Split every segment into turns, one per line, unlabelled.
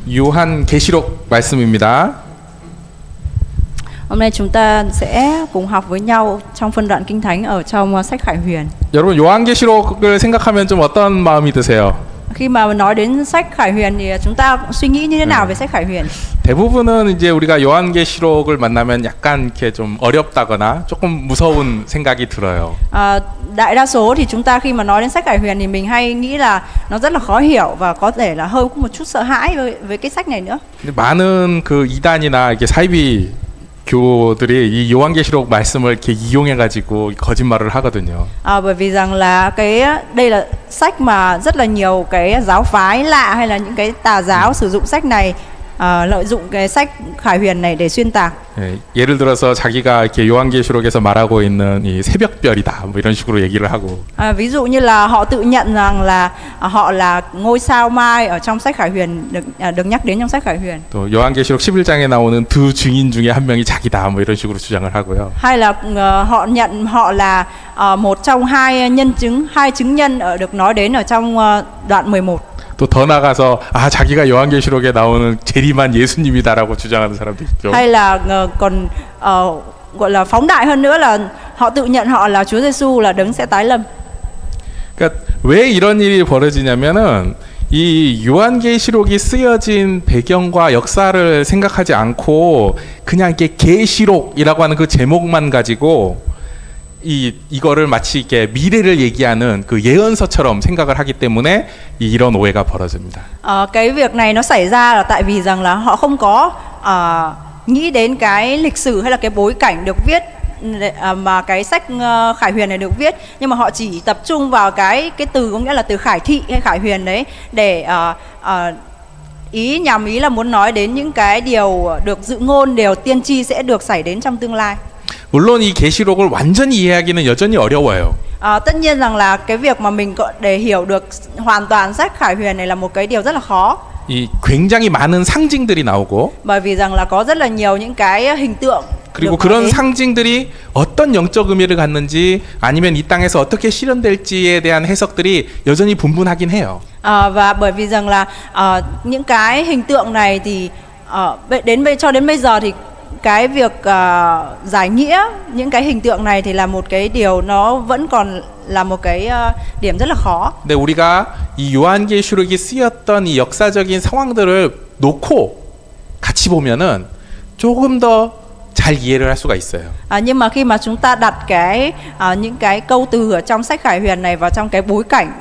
요한계시록 말씀입니다.
Hôm nay chúng ta sẽ cùng học với nhau trong phân đoạn Kinh Thánh ở trong sách Khải Huyền.
여러분 요한계시록을 생각하면 좀 어떤 마음이 드세요?
Khi mà nói đến sách Khải Huyền thì chúng ta suy nghĩ như thế nào về sách Khải Huyền?
대부분은 이제 우리가 요한계시록을 만나면 약간 이렇게 좀 어렵다거나 조금 무서운 생각이 들어요.
Đại đa số thì chúng ta khi mà nói đến sách Khải Huyền thì mình hay nghĩ là nó rất là khó hiểu và có thể là hơi có một chút sợ hãi với cái sách này nữa.
많은 그 이단이나 이렇게 사이비 교들이 이 요한계시록 말씀을 이렇게 이용해 가지고 거짓말을 하거든요.
Bởi vì rằng là đây là sách mà rất là nhiều cái giáo phái lạ hay là những cái tà giáo sử dụng sách này, lợi dụng cái sách Khải Huyền này để xuyên tạc.
예를 들어서 자기가 이렇게 요한계시록에서 말하고 있는 이 새벽별이다 뭐 이런 식으로 얘기를 하고.
Ví dụ như là họ tự nhận rằng là họ là ngôi sao mai ở trong sách Khải Huyền được nhắc đến trong sách Khải Huyền.
또 요한계시록 11장에 나오는 두 증인 중에 한 명이 자기다 뭐 이런 식으로 주장을 하고요.
Hay là họ nhận họ là một trong hai chứng nhân được nói đến ở trong đoạn 11.
또 더 나가서 자기가 요한계시록에 나오는 재림한 예수님이다라고 주장하는 사람도 있죠.
Hay là còn gọi là phóng đại hơn nữa là họ tự nhận họ là Chúa Giêsu là đấng sẽ tái lâm.
그러니까 왜 이런 일이 벌어지냐면은 이 요한계시록이 쓰여진 배경과 역사를 생각하지 않고 그냥 이렇게 계시록이라고 하는 그 제목만 가지고 이거를 마치 이렇게 미래를 얘기하는 그 예언서처럼 생각을 하기 때문에 이런 오해가 벌어집니다.
Cái việc này nó xảy ra là tại vì rằng là họ không có nghĩ đến cái lịch sử hay là cái bối cảnh được viết mà cái sách Khải Huyền này được viết, nhưng mà họ chỉ tập trung vào cái từ có nghĩa là từ khải thị hay Khải Huyền đấy để nhằm ý là muốn nói đến những cái điều được dự ngôn, điều tiên tri sẽ được xảy đến trong tương lai.
물론 이 계시록을 완전히 이해하기는 여전히 어려워요.
Tất nhiên rằng là cái việc mà mình để hiểu được hoàn toàn sách Khải Huyền này là một cái điều rất là khó.
이 굉장히 많은 상징들이 나오고,
bởi vì rằng là có rất là nhiều những cái hình tượng.
그리고 그런 상징들이 어떤 영적 의미를 갖는지 아니면 이 땅에서 어떻게 실현될지에 대한 해석들이 여전히 분분하긴 해요.
Và bởi vì rằng là những cái hình tượng này thì cho đến bây giờ thì cái việc giải nghĩa những cái hình tượng này thì là một cái điều nó vẫn còn là một cái điểm rất là khó.
근데 우리가 이 요한계시록이 쓰였던 이 역사적인 상황들을 놓고 같이 보면은 조금 더 잘 이해를 할 수가 있어요.
Nhưng mà khi mà chúng ta đặt những cái câu từ ở trong sách Khải Huyền này vào trong cái bối cảnh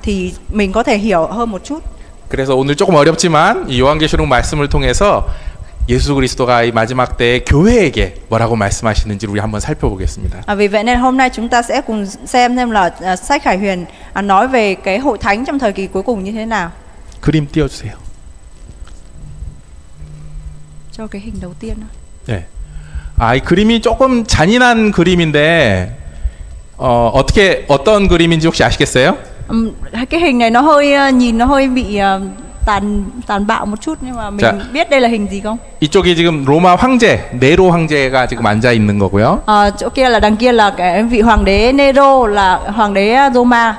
thì mình có thể hiểu hơn một chút.
그래서 오늘 조금 어렵지만 이 요한계시록 말씀을 통해서 예수 그리스도가 이 마지막 때에 교회에게 뭐라고 말씀하시는지를 우리 한번 살펴보겠습니다.
Vì vậy nên hôm nay chúng ta sẽ cùng xem là sách Khải Huyền nói về cái hội thánh trong thời kỳ cuối cùng như thế nào.
그림 띄워주세요.
Cho cái hình đầu tiên.
네. 이 그림이 조금 잔인한 그림인데 어떤 그림인지 혹시 아시겠어요?
Cái hình này nó hơi nhìn nó hơi bị tàn bạo một chút, nhưng mà mình biết đây là hình gì không?
이쪽이 지금 로마 황제 네로 황제가 지금 앉아 있는 거고요.
chỗ kia là đằng kia là cái vị hoàng đế Nero, là hoàng đế Roma.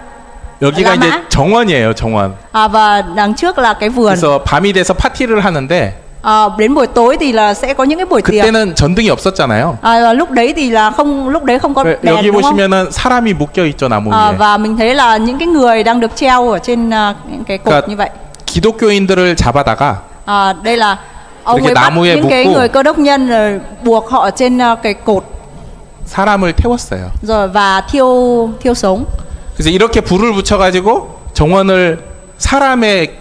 여기가 이제 정원이에요, 정원.
Và đằng trước là cái vườn.
그래서 밤이 돼서 파티를 하는데
đến buổi tối thì là sẽ có những cái buổi tiệc.
그때는 전등이 없었잖아요.
lúc đấy không có đèn,
여기
đúng không?
보시면은 사람이 묶여 있죠, 나무 위에.
và mình thấy là những cái người đang được treo ở trên cái cột như vậy.
기독교인들을 잡아다가
đây là ông ấy bắt những cái người cơ đốc nhân rồi buộc họ trên cái cột.
사람을 태웠어요.
rồi và thiêu sống.
그래서 이렇게 불을 붙여가지고 정원을 사람의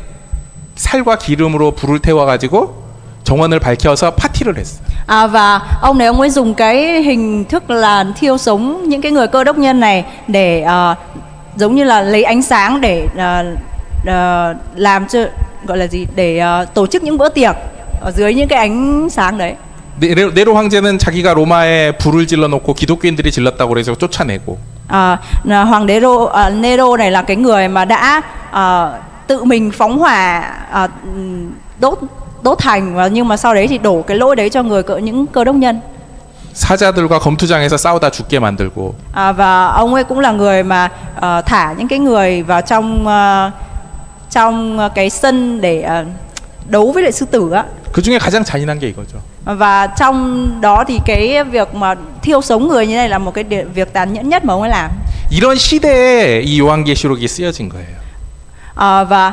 살과 기름으로 불을 태워가지고 정원을 밝혀서 파티를 했어요.
Và ông ấy dùng cái hình thức là thiêu sống những cái người cơ đốc nhân này để giống như là lấy ánh sáng để làm cho gọi là gì, để tổ chức những bữa tiệc ở dưới những cái ánh sáng đấy.
네로 황제는 자기가 로마에 불을 질러놓고 기독교인들이 질렀다고 그래서 쫓아내고.
Hoàng đế Nero này là cái người mà đã tự mình phóng hỏa đốt thành, và nhưng mà sau đấy thì đổ cái lỗi đấy cho những cơ đốc nhân.
사자들과 검투장에서 싸우다 죽게 만들고.
Và ông ấy cũng là người mà thả những cái người vào trong trong cái sân để đấu với lại sư tử á.
그 중에 가장 잔인한 게 이거죠.
Và trong đó thì cái việc mà thiêu sống người như này là một cái việc tàn nhẫn nhất mà ông ấy làm.
이런 시대에 이 요한계시록이 쓰여진 거예요.
Và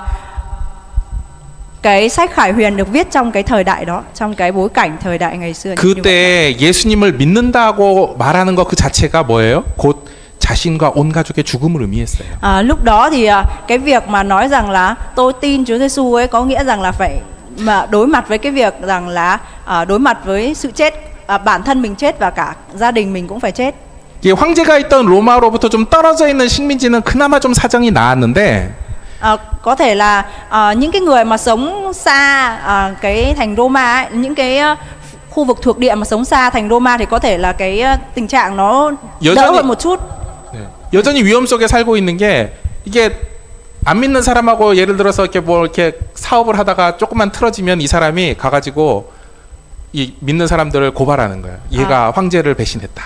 cái sách Khải Huyền được viết trong cái thời đại đó, trong cái bối cảnh thời đại ngày xưa.
그때 예수님을 믿는다고 말하는 것 그 자체가 뭐예요? 곧 자신과 온 가족의 죽음을 의미했어요.
Lúc đó thì cái việc mà nói rằng là tôi tin Chúa Giêsu ấy có nghĩa rằng là phải mà đối mặt với cái việc rằng là đối mặt với sự chết, bản thân mình chết và cả gia đình mình cũng phải chết.
이게 황제가 있던 로마로부터 좀 떨어져 있는 식민지는 그나마 좀 사정이 나았는데
Có thể là những cái người mà sống xa cái thành Roma ấy, những cái khu vực thuộc địa mà sống xa thành Roma thì có thể là cái tình trạng nó đỡ hơn một chút.
여전히 위험 속에 살고 있는 게 이게 안 믿는 사람하고 예를 들어서 이렇게 뭐 이렇게 사업을 하다가 조금만 틀어지면 이 사람이 가가지고 이 믿는 사람들을 고발하는 거야. 얘가 황제를 배신했다.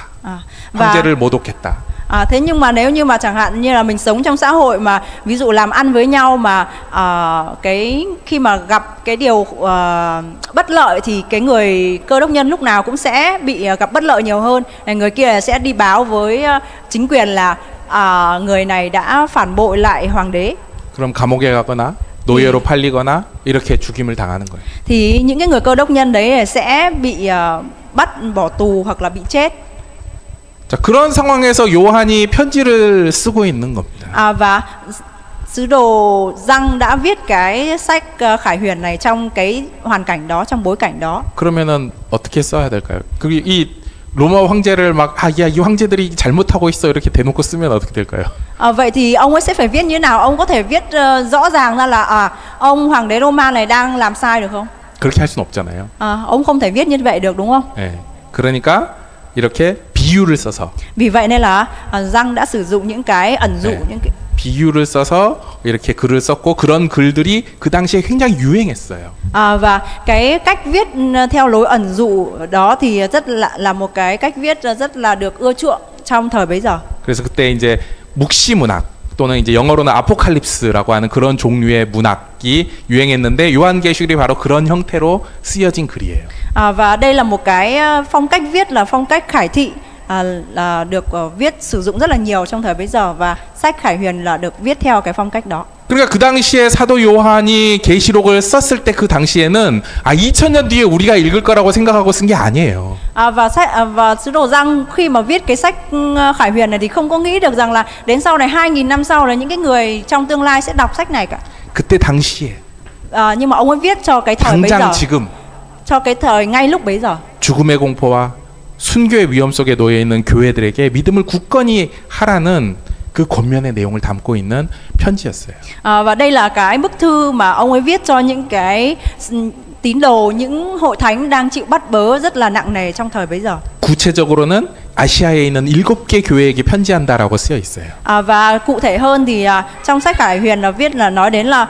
황제를 모독했다.
Thế nhưng mà nếu như mà chẳng hạn như là mình sống trong xã hội mà ví dụ làm ăn với nhau mà cái khi mà gặp cái điều bất lợi thì cái người Cơ Đốc nhân lúc nào cũng sẽ bị gặp bất lợi nhiều hơn. Người kia sẽ đi báo với chính quyền là người này đã phản bội lại hoàng đế.
그럼 감옥에 가거나 노예로 팔리거나 이렇게 죽임을 당하는 거예요.
Thì những cái người Cơ Đốc nhân đấy sẽ bị bắt bỏ tù hoặc là bị chết.
자, 그런 상황에서 요한이 편지를 쓰고 있는 겁니다.
Và sứ đồ Giăng đã viết cái sách Khải Huyền này trong cái hoàn cảnh đó, trong bối cảnh đó.
그러면은 어떻게 써야 될까요? 이 로마 황제를 막 이 황제들이 잘못하고 있어 이렇게 대놓고 쓰면 어떻게 될까요?
Vậy thì ông ấy sẽ phải viết như thế nào? Ông có thể viết rõ ràng ra là ông hoàng đế Roma này đang làm sai được không?
그렇게 할 수는 없잖아요.
Ông không thể viết như vậy được đúng không?
네. 그러니까 이렇게 비유를 써서.
Vì vậy nên là Giăng đã sử dụng những cái ẩn dụ, những cái
비유를 써서 이렇게 글을 썼고 그런 글들이 그 당시에 굉장히 유행했어요.
Và cái cách viết theo lối ẩn dụ đó thì rất là một cái cách viết rất là được ưa chuộng trong thời bấy giờ.
그래서 그때 이제 묵시 문학 또는 이제 영어로는 아포칼립스라고 하는 그런 종류의 문학이 유행했는데 요한계시록이 바로 그런 형태로 쓰여진 글이에요.
Và đây là một cái phong cách viết là phong cách khải thị. Là được viết sử dụng rất là nhiều trong thời bấy giờ và sách Khải Huyền là được viết theo cái phong cách đó.
그러니까 그 당시에 사도 요한이 계시록을 썼을 때 그 당시에는 2000년 뒤에 우리가 읽을 거라고 생각하고 쓴 게 아니에요.
Và sứ đồ Giăng khi mà viết cái sách Khải Huyền này thì không có nghĩ được rằng là đến sau này 2000 năm sau là những cái người trong tương lai sẽ đọc sách này cả.
그때 당시에
Nhưng mà ông ấy viết cho cái thời bấy giờ.
당장 지금
cho cái thời ngay lúc bấy giờ.
죽음의 공포와 순교의 위험 속에 놓여 있는 교회들에게 믿음을 굳건히 하라는 그 권면의 내용을 담고 있는 편지였어요.
Và đây là cái bức thư mà ông ấy viết cho những cái tín đồ, những hội thánh đang chịu bắt bớ rất là nặng nề trong thời bấy giờ.
구체적으로는 아시아에 있는 7개 교회에게 편지한다라고 쓰여 있어요.
Và cụ thể hơn thì trong sách Khải Huyền là viết là nói đến là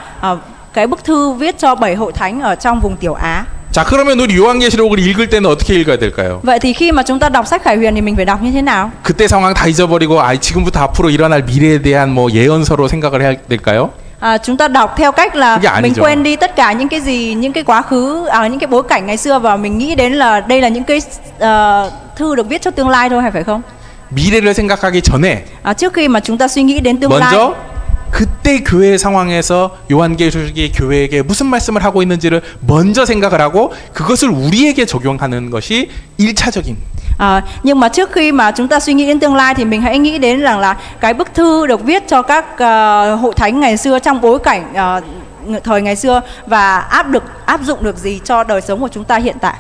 cái bức thư viết cho 7 hội thánh ở trong vùng Tiểu Á.
자, 그러면 우리 요한계시록을 읽을 때는 어떻게 읽어야 될까요?
Vậy thì khi mà chúng ta đọc sách Khải Huyền thì mình phải đọc như thế nào?
그때 상황 다 잊어버리고 지금부터 앞으로 일어날 미래에 대한 뭐 예언서로 생각을 해야 될까요?
Chúng ta đọc theo cách là mình
아니죠.
quên đi tất cả những cái gì, những cái quá khứ, những cái bối cảnh ngày xưa và mình nghĩ đến là đây là những cái thư được viết cho tương lai thôi, hay phải không?
미래를 생각하기 전에
Trước khi mà chúng ta suy nghĩ đến tương lai,
먼저 그때 교회 상황에서 요한계시록이 교회에게 무슨 말씀을 하고 있는지를 먼저 생각을 하고 그것을 우리에게 적용하는 것이 1차적인.
Nhưng mà trước khi mà chúng ta suy nghĩ đến tương lai thì mình hãy nghĩ đến rằng là cái bức thư được viết cho các hội thánh ngày xưa trong bối cảnh thời ngày xưa và áp dụng được gì cho đời sống của chúng ta hiện tại.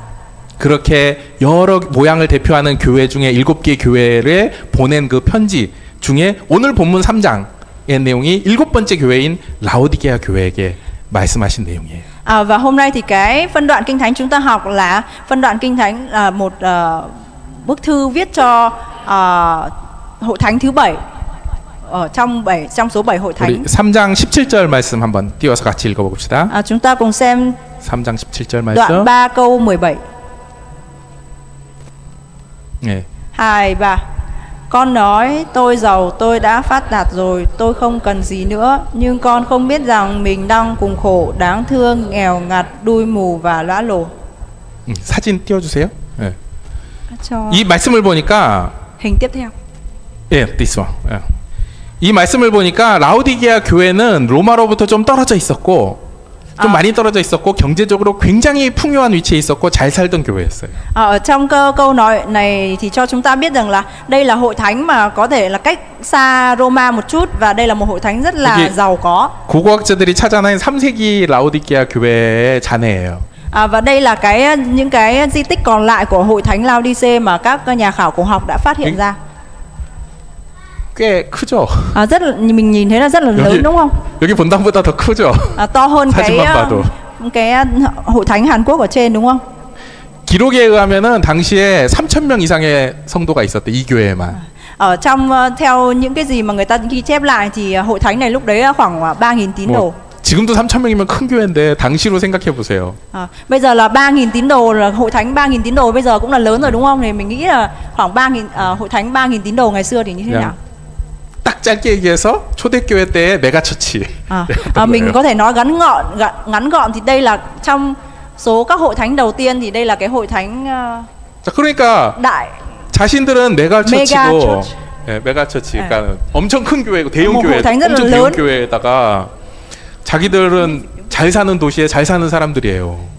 그렇게 여러 모양을 대표하는 교회 중에 7개 교회를 보낸 그 편지 중에 오늘 본문 3장 의 내용이 7번째 교회인 라오디게아 교회에게 말씀하신 내용이에요.
Và hôm nay thì cái phân đoạn kinh thánh chúng ta học là phân đoạn kinh thánh là một bức thư viết cho hội thánh thứ 7 ở trong số 7 hội thánh.
우리 3장 17절 말씀 한번 띄워서 같이 읽어봅시다.
Chúng ta cùng xem
3장 17절 말씀.
đoạn 3 câu 17.
네.
2, 3. Con nói tôi giàu, tôi đã phát đạt rồi, tôi không cần gì nữa. Nhưng con không biết rằng mình đang cùng khổ, đáng thương, nghèo ngặt, đuôi mù và lõa lồ.
사진 띄워주세요. 예.
Cho
이 말씀을 보니까
hình tiếp theo.
예, this one. 예. 이 말씀을 보니까 라오디게아 교회는 로마로부터 좀 떨어져 있었고 좀 많이 떨어져 있었고 경제적으로 굉장히 풍요한 위치에 있었고 잘 살던 교회였어요.
Ở trong câu nói này thì cho chúng ta biết rằng là đây là hội thánh mà có thể là cách xa Roma một chút, và đây là một hội thánh rất là
Cái-
giàu có.
고고학자들이 찾아낸 3세기 라오디게아 교회의 자네예요.
Và đây là những cái di tích còn lại của hội thánh Laodice mà các nhà khảo cổ học đã phát hiện ra.
꽤 크죠.
Rất là, mình nhìn thấy là rất là lớn đúng không?
여기 본당보다 더 크죠.
To hơn
사진만 봐도.
cái hội thánh Hàn Quốc ở trên đúng không?
기록에 의하면은 당시에 3,000명 이상의 성도가 있었대 이 교회에만.
Ở trong theo những cái gì mà người ta ghi chép lại thì hội thánh này lúc đấy khoảng 3.000 tín đồ.
뭐, 지금도 3,000명이면 큰 교회인데 당시로 생각해 보세요.
Bây giờ là 3.000 tín đồ, là hội thánh 3.000 tín đồ bây giờ cũng là lớn rồi đúng không? Thì mình nghĩ là khoảng 3.000 hội thánh 3.000 tín đồ ngày xưa thì như thế nào?
딱 짧게 얘기해서 초대교회 때의 메가처치.
Mình có thể nói ngắn gọn thì đây là trong số các hội thánh đầu tiên thì đây là cái hội thánh
자, 그러니까
đại.
자신들은 메가처치고
메가처치.
예, 메가처치. 그러니까 엄청 큰 교회고 대형
뭐
교회,
hội thánh rất là
엄청 대형
lớn.
교회에다가 자기들은 잘 사는 도시에 잘 사는 사람들이에요.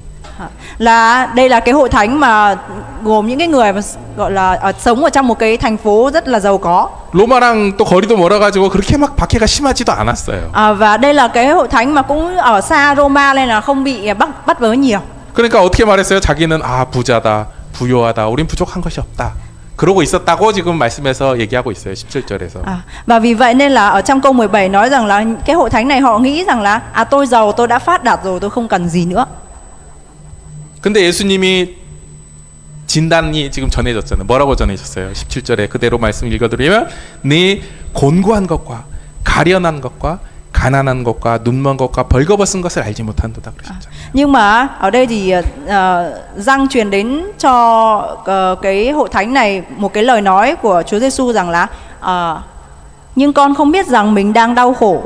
Là đây là cái hội thánh mà gồm những cái người mà gọi là sống ở trong một cái thành phố rất là giàu có.
로마랑 또 거리도 멀어가지고 그렇게 막 박해가 심하지도 않았어요.
Và đây là cái hội thánh mà cũng ở xa Roma nên là không bị bắt bớ nhiều.
그러니까 어떻게 말했어요? 자기는 아 부자다, 부요하다, 우린 부족한 것이 없다. 그러고 있었다고 지금 말씀에서 얘기하고 있어요. 17절에서.
Và vì vậy nên là ở trong câu 17 nói rằng là cái hội thánh này họ nghĩ rằng là tôi giàu, tôi đã phát đạt rồi, tôi không cần gì nữa.
근데 예수님이 진단이 지금 전해졌잖아요. 뭐라고 전해졌어요? 17절에 그대로 말씀 읽어드리면 네 곤고한 것과 가련한 것과 가난한 것과 눈먼 것과 벌거벗은 것을 알지 못한도다 그러셨죠.
Nhưng mà ở đây thì Giăng truyền đến cho cái hội thánh này một cái lời nói của Chúa Giêsu rằng là nhưng con không biết rằng mình đang đau khổ,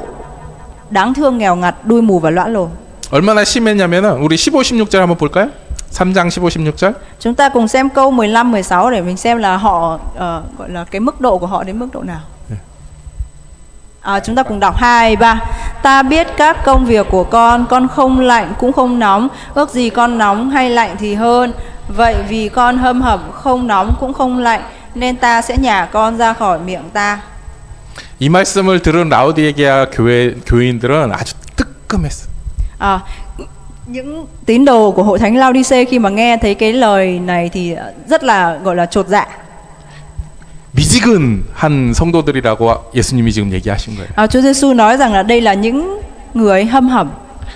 đáng thương, nghèo ngặt, đuôi mù và lõa lồ.
얼마나 심했냐면은 우리 15, 16절 한번 볼까요? 3장 15, 16절.
Chúng ta cùng xem câu 15, 16 để mình xem là họ gọi là cái mức độ của họ đến mức độ nào. Chúng ta cùng đọc 2, 3. Ta biết các công việc của con không lạnh cũng không nóng, ước gì con nóng hay lạnh thì hơn. Vậy vì con hâm hẩm không nóng cũng không lạnh, nên ta sẽ nhả con ra khỏi miệng ta.
이 말씀을 들은 라오디게아 교인들은 아주 뜨끔했어.
Những tín đồ của hội thánh Laodice khi mà nghe thấy cái lời này thì rất là gọi là chột dạ.
미지근한 성도들이라고 예수님이 지금 얘기하신 거예요.
Chúa Giêsu nói rằng là đây là những người hâm hẩm.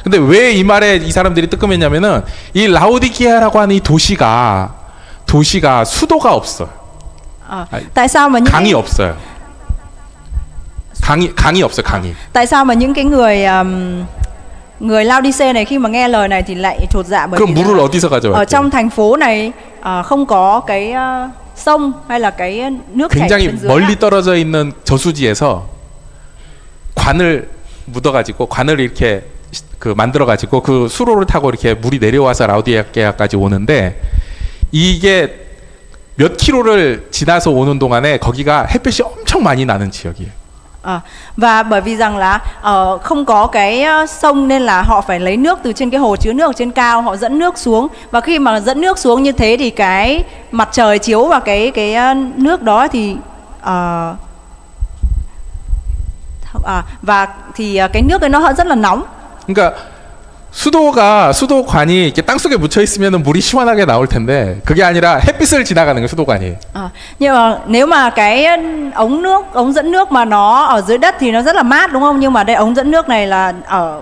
근데 왜 이 말에 이 사람들이 뜨끔했냐면은 이 라오디게아라고 하는 이 도시가 수도가 없어요.
Tại sao mà những
강이 없어요. 강이 없어요. 강이.
Tại sao mà những cái người Laodice này khi mà nghe lời này thì lại chột dạ, bởi
그럼
vì
물을 어디서
ở
가져왔죠?
trong thành phố này không có cái sông hay là cái nước chảy
굉장히
bên dưới.
멀리 떨어져 있는 저수지에서 관을 묻어가지고 관을 이렇게 그 만들어가지고 그 수로를 타고 이렇게 물이 내려와서 라오디게아까지 오는데 이게 몇 킬로를 지나서 오는 동안에 거기가 햇볕이 엄청 많이 나는 지역이에요.
Và bởi vì rằng là không có cái sông nên là họ phải lấy nước từ trên cái hồ chứa nước ở trên cao, họ dẫn nước xuống, và khi mà dẫn nước xuống như thế thì cái mặt trời chiếu vào cái nước đó thì và thì cái nước ấy nó rất là nóng.
그러니까 수도관이 이렇게 땅 속에 묻혀 있으면 물이 시원하게 나올 텐데 그게 아니라 햇빛을 지나가는 거예요. 수도관이.
Nhưng mà nếu mà cái ống dẫn nước mà nó ở dưới đất thì nó rất là mát đúng không? Nhưng mà đây ống dẫn nước này là ở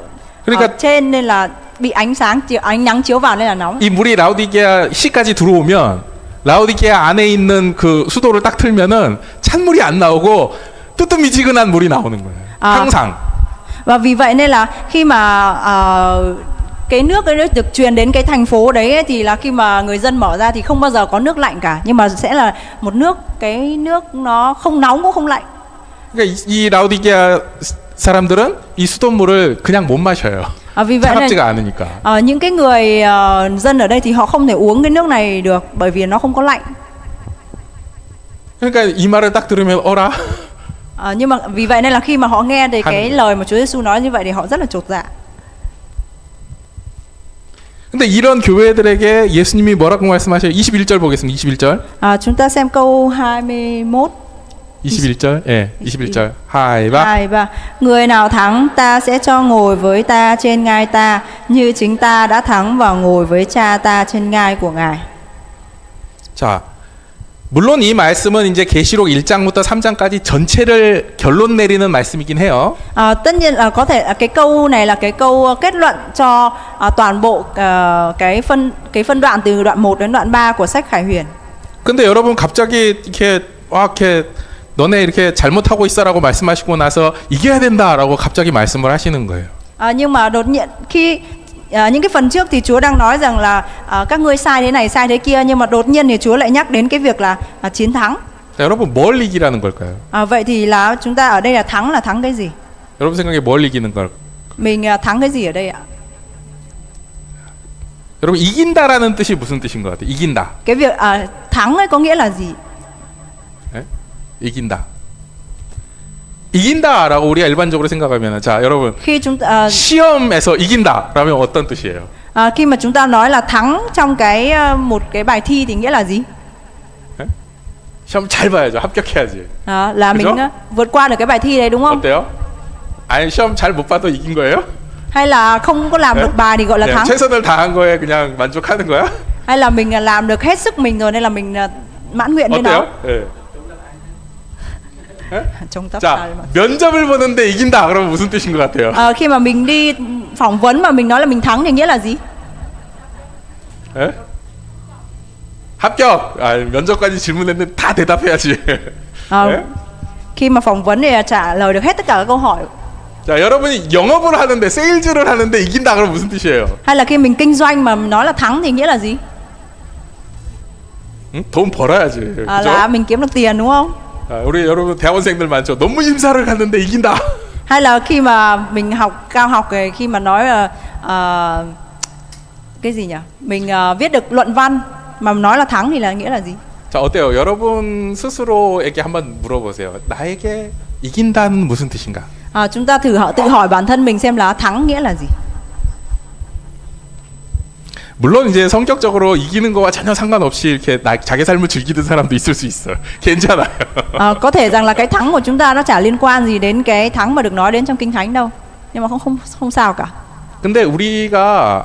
trên nên là bị ánh nắng chiếu vào nên là nóng.
이 물이 라오디게아 시까지 들어오면 라오디게아 안에 있는 그 수도를 딱 틀면은 찬물이 안 나오고 뜨뜻미지근한 물이 나오는 거예요. 항상.
Và vì vậy nên là khi mà cái nước ấy được truyền đến cái thành phố đấy ấy, thì là khi mà người dân mở ra thì không bao giờ có nước lạnh cả, nhưng mà sẽ là một nước, cái nước nó không nóng cũng không lạnh.
그러니까 이 라우디게아 사람들은 이 수돗물을 그냥 못 마셔요.
Vì vậy nên
차갑지가 않으니까.
những cái người dân ở đây thì họ không thể uống cái nước này được bởi vì nó không có lạnh.
그러니까 이 말을 딱 들으면 어라?
Nhưng mà vì vậy nên là khi mà họ nghe thì cái lời mà Chúa Giêsu nói như vậy thì họ rất là chột dạ.
근데 이런 교회들에게 예수님이 뭐라고 말씀하셔요? 21절 보겠습니다. 21절.
Chúng ta xem câu 21.
21절. 예, 21절. 하이바.
23. Người nào thắng ta sẽ cho ngồi với ta trên ngai ta, như chính ta đã thắng và ngồi với cha ta trên ngai của Ngài.
자, 물론 이 말씀은 이제 계시록 1장부터 3장까지 전체를 결론 내리는 말씀이긴 해요.
Tất nhiên là có thể cái câu này là cái câu kết luận cho toàn bộ cái phân đoạn từ đoạn 1 đến đoạn 3 của sách Khải Huyền.
근데 여러분 갑자기 이렇게 이렇게 너네 이렇게 잘못하고 있어라고 말씀하시고 나서 이겨야 된다라고 갑자기 말씀을 하시는 거예요.
Nhưng mà đột nhiên khi những cái phần trước thì Chúa đang nói rằng là các ngươi sai thế này sai thế kia, nhưng mà đột nhiên thì Chúa lại nhắc đến cái việc là chiến thắng.
자, 여러분 뭘 이기라는 걸까요?
Vậy thì là chúng ta ở đây là thắng cái gì?
여러분 생각에 뭘 이기는 걸?
Mình thắng cái gì ở đây ạ?
여러분 이긴다라는 뜻이 무슨 뜻인 것 같아요? 이긴다.
Cái việc thắng ấy có nghĩa là gì?
네? 이긴다. 이긴다라고 우리가 일반적으로 생각하면 자 여러분
Khi chúng ta
시험에서 이긴다라면 어떤 뜻이에요?
khi mà chúng ta nói là thắng trong cái một cái bài thi thì nghĩa là gì?
네? 시험 잘 봐야죠. 합격해야지.
Là mình
그죠?
vượt qua được cái bài thi đấy đúng không?
어때요? 아니 시험 잘 못 봐도 이긴 거예요?
Hay là không có làm
네?
được bài thì gọi là
네,
thắng?
최선을 다한 거에 그냥 만족하는 거야?
Hay là mình làm được hết sức mình rồi nên là mình mãn nguyện với nó?
어때요? 네.
Chống tóc
자
sai mà.
면접을 보는데 이긴다 그러면 무슨 뜻인 것 같아요?
Khi mà mình đi phỏng vấn mà mình nói là mình thắng thì nghĩa là gì?
에? 합격. 면접까지 질문했는데 다 대답해야지. 에?
Khi mà phỏng vấn thì trả lời được hết tất cả các câu hỏi.
자 여러분이 영업을 하는데 세일즈를 하는데 이긴다 그러면 무슨 뜻이에요?
Hay là khi mình kinh doanh mà nói là thắng thì nghĩa là gì?
응? 돈 벌어야지. 그죠?
Là mình kiếm được tiền đúng không?
우리 여러분 대학원생들 많죠. 논문 심사를 갔는데 이긴다.
Hay là khi mà mình học cao học rồi, khi mà nói là cái gì nhỉ? Mình viết được luận văn mà nói là thắng thì là nghĩa là gì?
자 어때요? 여러분 스스로에게 한번 물어보세요. 나에게 이긴다는 무슨 뜻인가?
Chúng ta tự hỏi bản thân mình xem là thắng nghĩa là gì?
물론 이제 성격적으로 이기는 거와 전혀 상관없이 이렇게 자기 삶을 즐기는 사람도 있을 수 있어요. 괜찮아요.
Có thể rằng là cái thắng của chúng ta nó chả liên quan gì đến cái thắng mà được nói đến trong Kinh Thánh đâu, nhưng mà không sao cả.
근데 우리가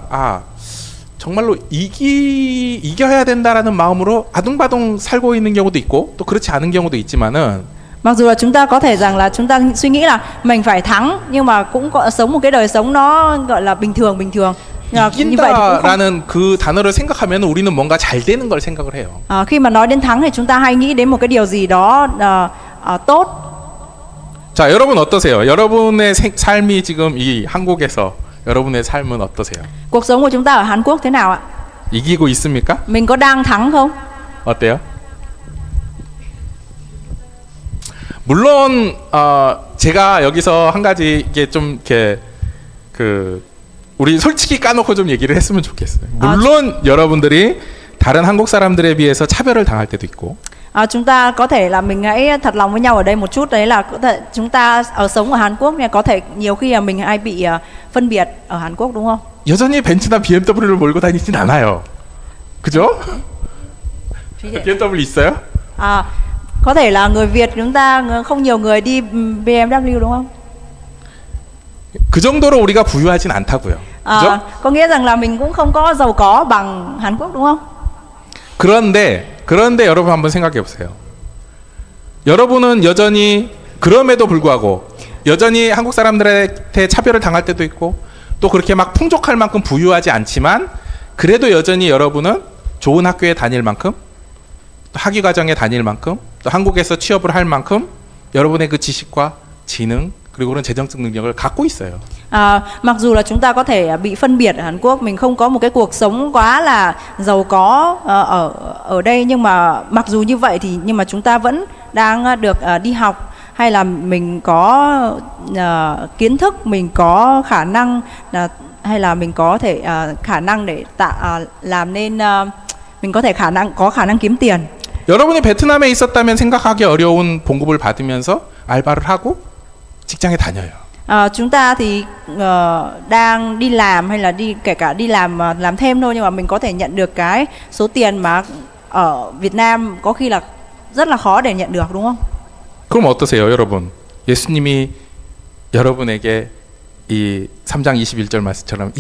정말로 이겨야 된다라는 마음으로 아둥바둥 살고 있는 경우도 있고 또 그렇지 않은 경우도 있지만은
Mặc dù là chúng ta có thể rằng là chúng ta suy nghĩ là mình phải thắng, nhưng mà cũng có sống một cái đời sống nó gọi là bình thường. Như vậy thì cũng không.
이긴다라는 그 단어를 생각하면 우리는 뭔가 잘 되는 걸 생각을 해요.
Khi mà nói đến thắng thì chúng ta hay nghĩ đến một cái điều gì đó tốt.
자, 여러분 어떠세요? 여러분의 삶이 지금 이 한국에서 여러분의 삶은 어떠세요?
Cuộc sống của chúng ta ở Hàn Quốc thế nào ạ?
이기고 있습니까?
Mình có đang thắng không?
어때요? 물론 제가 여기서 한 가지 이게 좀 이렇게 우리 솔직히 까놓고 좀 얘기를 했으면 좋겠어요. 물론 여러분들이 다른 한국 사람들에 비해서 차별을 당할 때도 있고.
Chúng ta có thể là mình hãy thật lòng với nhau ở đây một chút, đấy là có thể chúng ta sống ở Hàn Quốc nhưng có thể nhiều khi là mình hay bị phân biệt ở Hàn Quốc đúng không?
여전히 벤츠나 BMW를 몰고 다니진 않아요. 그죠? BMW 있어요?
Có thể là người Việt chúng ta không nhiều người đi BMW đúng không?
그 정도로 우리가 부유하진 않다고요. 그죠?
Có nghĩa rằng là mình cũng không có giàu có bằng Hàn Quốc đúng không?
그런데 여러분 한번 생각해 보세요. 여러분은 여전히 그럼에도 불구하고 여전히 한국 사람들한테 차별을 당할 때도 있고 또 그렇게 막 풍족할 만큼 부유하지 않지만 그래도 여전히 여러분은 좋은 학교에 다닐 만큼 또 학위 과정에 다닐 만큼 또 한국에서 취업을 할 만큼 여러분의 그 지식과 지능 그리고 그런 재정적 능력을 갖고 있어요.
Mặc dù là chúng ta có thể bị phân biệt ở Hàn Quốc, mình không có một cái cuộc sống quá là giàu có ở đây, nhưng mà mặc dù như vậy thì nhưng mà chúng ta vẫn đang được đi học, hay là mình có kiến thức, mình có khả năng hay là mình có thể khả năng để làm nên mình có thể có khả năng kiếm tiền.
여러분이 베트남에 있었다면 생각하기 어려운 봉급을 받으면서 알바를 하고 직장에 다녀요.
Chúng ta thì đang đi làm, hay là kể cả đi làm thêm thôi, nhưng mà mình có thể nhận được cái số tiền mà ở Việt Nam có khi là rất là khó để nhận được, đúng không?
그럼 어떠세요, 여러분? 예수님이 여러분에게 이 3장 21절 말씀처럼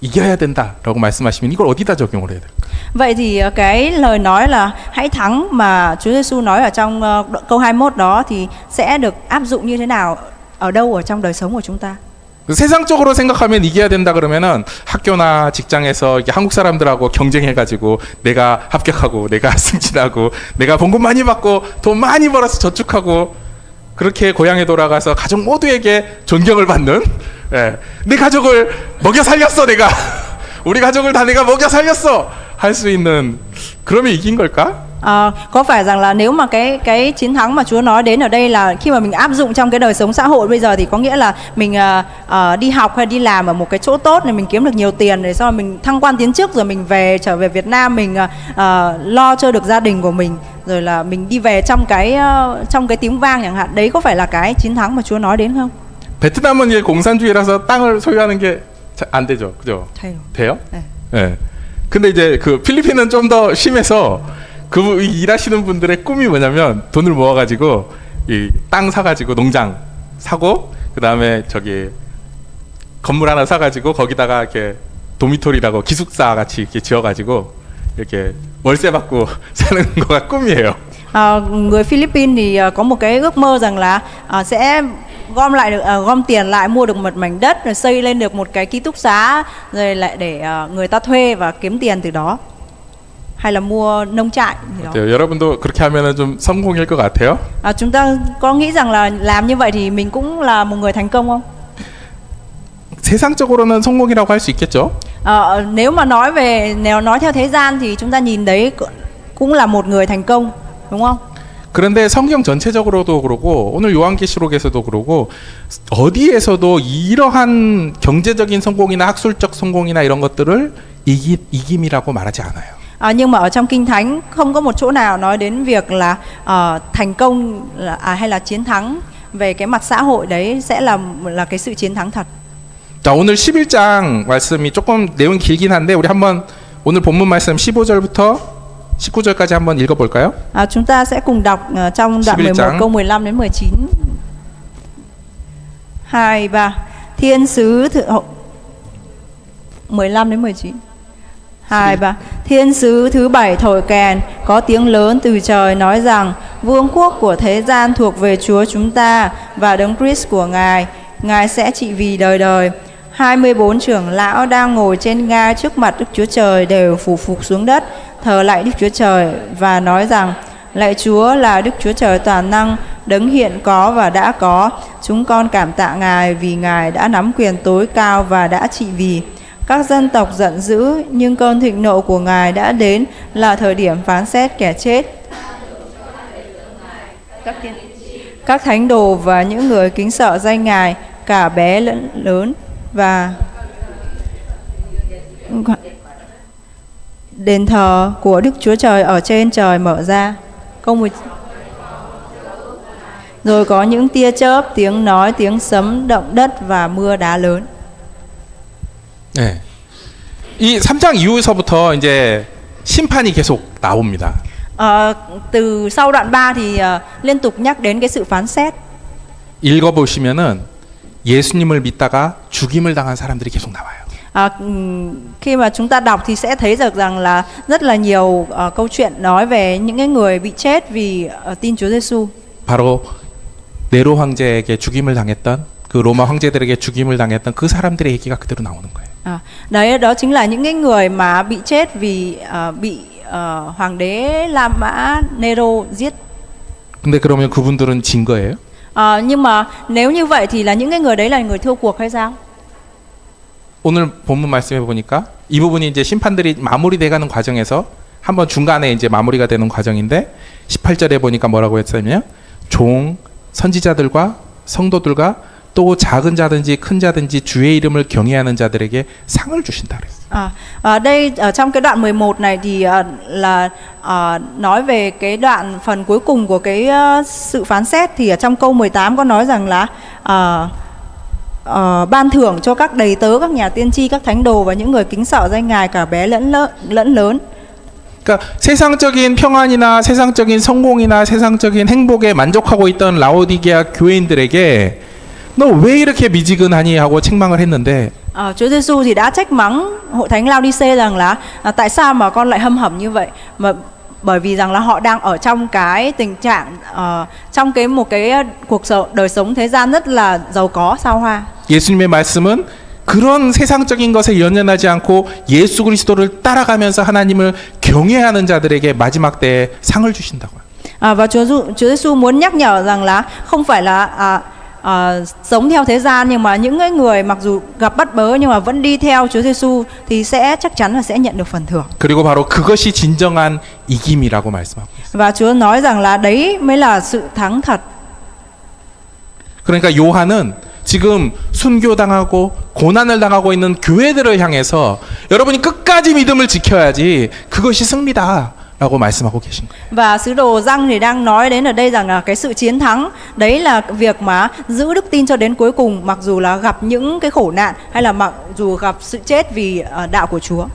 이겨야 된다라고 말씀하시면 이걸 어디다 적용을 해야 될까요?
Vậy thì cái lời nói là hãy thắng mà Chúa Giêsu nói ở trong câu 21 đó thì sẽ được áp dụng như thế nào, ở đâu ở trong đời sống của chúng ta?
세상적으로 생각하면 이겨야 된다 그러면은 학교나 직장에서 이렇게 한국 사람들하고 경쟁해가지고 내가 합격하고 내가 승진하고 내가 봉급 많이 받고 돈 많이 벌어서 저축하고 그렇게 고향에 돌아가서 가족 모두에게 존경을 받는, 내 가족을 먹여 살렸어 내가 우리 가족을 다 내가 먹여 살렸어 할 수 있는, 그러면 이긴 걸까?
Có phải rằng là nếu mà cái chiến thắng mà Chúa nói đến ở đây là khi mà mình áp dụng trong cái đời sống xã hội bây giờ, thì có nghĩa là mình đi học hay đi làm ở một cái chỗ tốt này, mình kiếm được nhiều tiền, rồi sau mình thăng quan tiến chức, rồi mình trở về Việt Nam, mình lo cho được gia đình của mình, rồi là mình đi về trong cái tiếng vang chẳng hạn, đấy có phải là cái chiến thắng mà Chúa nói đến không?
베트남은 이제 공산주의라서 땅을 소유하는 게 안 되죠, 그죠? 돼요?
네.
네. 근데 이제 그 필리핀은 좀 더 심해서 그 일하시는 분들의 꿈이 뭐냐면 돈을 모아가지고 이 땅 사가지고 농장 사고, 그 다음에 저기 건물 하나 사가지고 거기다가 이렇게 도미토리라고 기숙사 같이 이렇게 지어가지고 이렇게 월세 받고 사는 거가 꿈이에요.
Người Philippines thì có một cái ước mơ rằng là sẽ gom tiền lại, mua được một mảnh đất, rồi xây lên được một cái ký túc xá, rồi lại để người ta thuê và kiếm tiền từ đó, hay là mua nông trại gì đó.
여러분도 그렇게 하면은 좀 성공일 것 같아요?
Chúng ta có nghĩ rằng là làm như vậy thì mình cũng là một người thành công không?
세상적으로는 성공이라고 할 수 있겠죠?
Nếu mà nói theo thế gian thì chúng ta nhìn đấy cũng là một người thành công, đúng không?
그런데 성경 전체적으로도 그러고 오늘 요한계시록에서도 그러고 어디에서도 이러한 경제적인 성공이나 학술적 성공이나 이런 것들을 이김이라고 말하지 않아요.
Nhưng mà ở trong Kinh Thánh không có một chỗ nào nói đến việc là thành công hay là chiến thắng về cái mặt xã hội, đấy sẽ là cái sự chiến thắng thật.
자, 오늘 11장 말씀이 조금 내용이 길긴 한데 우리 한번 오늘 본문 말씀 15절부터 19절까지 한번 읽어볼까요?
Chúng ta sẽ cùng đọc trong đoạn 11 câu 15 đến 19. 2, 3. Thiên sứ 15 đến 19. 2, 3. Thiên sứ thứ 7 thổi kèn, có tiếng lớn từ trời nói rằng: vương quốc của thế gian thuộc về Chúa chúng ta và Đấng Christ của Ngài, Ngài sẽ trị vì đời đời. 24 trưởng lão đang ngồi trên ngai trước mặt Đức Chúa Trời đều phủ phục xuống đất, thờ lạy Đức Chúa Trời và nói rằng: lạy Chúa là Đức Chúa Trời toàn năng, Đấng hiện có và đã có. Chúng con cảm tạ Ngài vì Ngài đã nắm quyền tối cao và đã trị vì. Các dân tộc giận dữ, nhưng cơn thịnh nộ của Ngài đã đến, là thời điểm phán xét kẻ chết. Các thánh đồ và những người kính sợ danh Ngài, cả bé lẫn lớn, và đền thờ của Đức Chúa Trời ở trên trời mở ra. Câu 10. Rồi có những tia chớp, tiếng nói, tiếng sấm, động đất và mưa đá lớn.
네. 이 3장 이후서부터 이제 심판이 계속 나옵니다.
Từ sau đoạn 3 thì liên tục nhắc đến cái sự phán xét.
읽어보시면은 예수님을 믿다가 죽임을 당한 사람들이 계속 나와요.
Khi mà chúng ta đọc thì sẽ thấy được rằng là rất là nhiều câu chuyện nói về những cái người bị chết vì tin Chúa Giêsu.
바로 네로 황제에게 죽임을 당했던 그 로마 황제들에게 죽임을 당했던 그 사람들의 얘기가 그대로 나오는 거예요.
Đấy, đó chính là những cái người mà bị chết vì bị hoàng đế La Mã Nero giết.
근데 그러면 그분들은 진 거예요?
Nhưng mà nếu như vậy thì là những cái người đấy là người thua cuộc hay sao?
오늘 본문 말씀해 보니까 이 부분이 이제 심판들이 마무리돼가는 과정에서 한번 중간에 이제 마무리가 되는 과정인데 18절에 보니까 뭐라고 했냐면 종 선지자들과 성도들과 또 작은 자든지 큰 자든지 주의 이름을 경외하는 자들에게 상을 주신다 그랬어요.
Ở đây ở trong cái đoạn 11 này thì là nói về cái đoạn phần cuối cùng của cái sự phán xét, thì ở trong câu 18 có nói rằng là ban thưởng cho các đầy tớ, các nhà tiên tri, các thánh đồ và những người kính sợ danh Ngài, cả bé lẫn lớn.
그러니까 세상적인 평안이나 세상적인 성공이나 세상적인 행복에 만족하고 있던 라오디게아 교인들에게 너 왜 이렇게 미지근하니 하고 책망을 했는데
Chúa Giêsu thì đã trách mắng hội thánh Lao-đi-xê rằng là tại sao mà con lại hâm hầm như vậy, mà bởi vì rằng là họ đang ở trong cái tình trạng trong một cái đời sống thế gian rất là giàu có sao hoa.
예수님의 말씀은 그런 세상적인 것에 연연하지 않고 예수 그리스도를 따라가면서 하나님을 경외하는 자들에게 마지막 때에 상을 주신다고요.
Và Chúa Giêsu muốn nhắc nhở rằng là không phải là sống theo thế gian, nhưng mà những người mặc dù gặp bắt bớ nhưng mà vẫn đi theo Chúa Giêsu thì sẽ chắc chắn là sẽ nhận được phần thưởng.
그리고 바로 그것이 진정한 이김이라고 말씀하고 있어요.
Và Chúa nói rằng là đấy mới là sự thắng thật.
그러니까 요한은 지금 순교당하고 고난을 당하고 있는 교회들을 향해서 여러분이 끝까지 믿음을 지켜야지 그것이 승리다라고 말씀하고 계신 거예요.
Và sứ đồ Giăng thì đang nói đến ở đây rằng là cái sự chiến thắng đấy là việc mà giữ đức tin cho đến cuối cùng, mặc dù là gặp những cái khổ nạn hay là mặc dù gặp sự chết vì đạo của Chúa.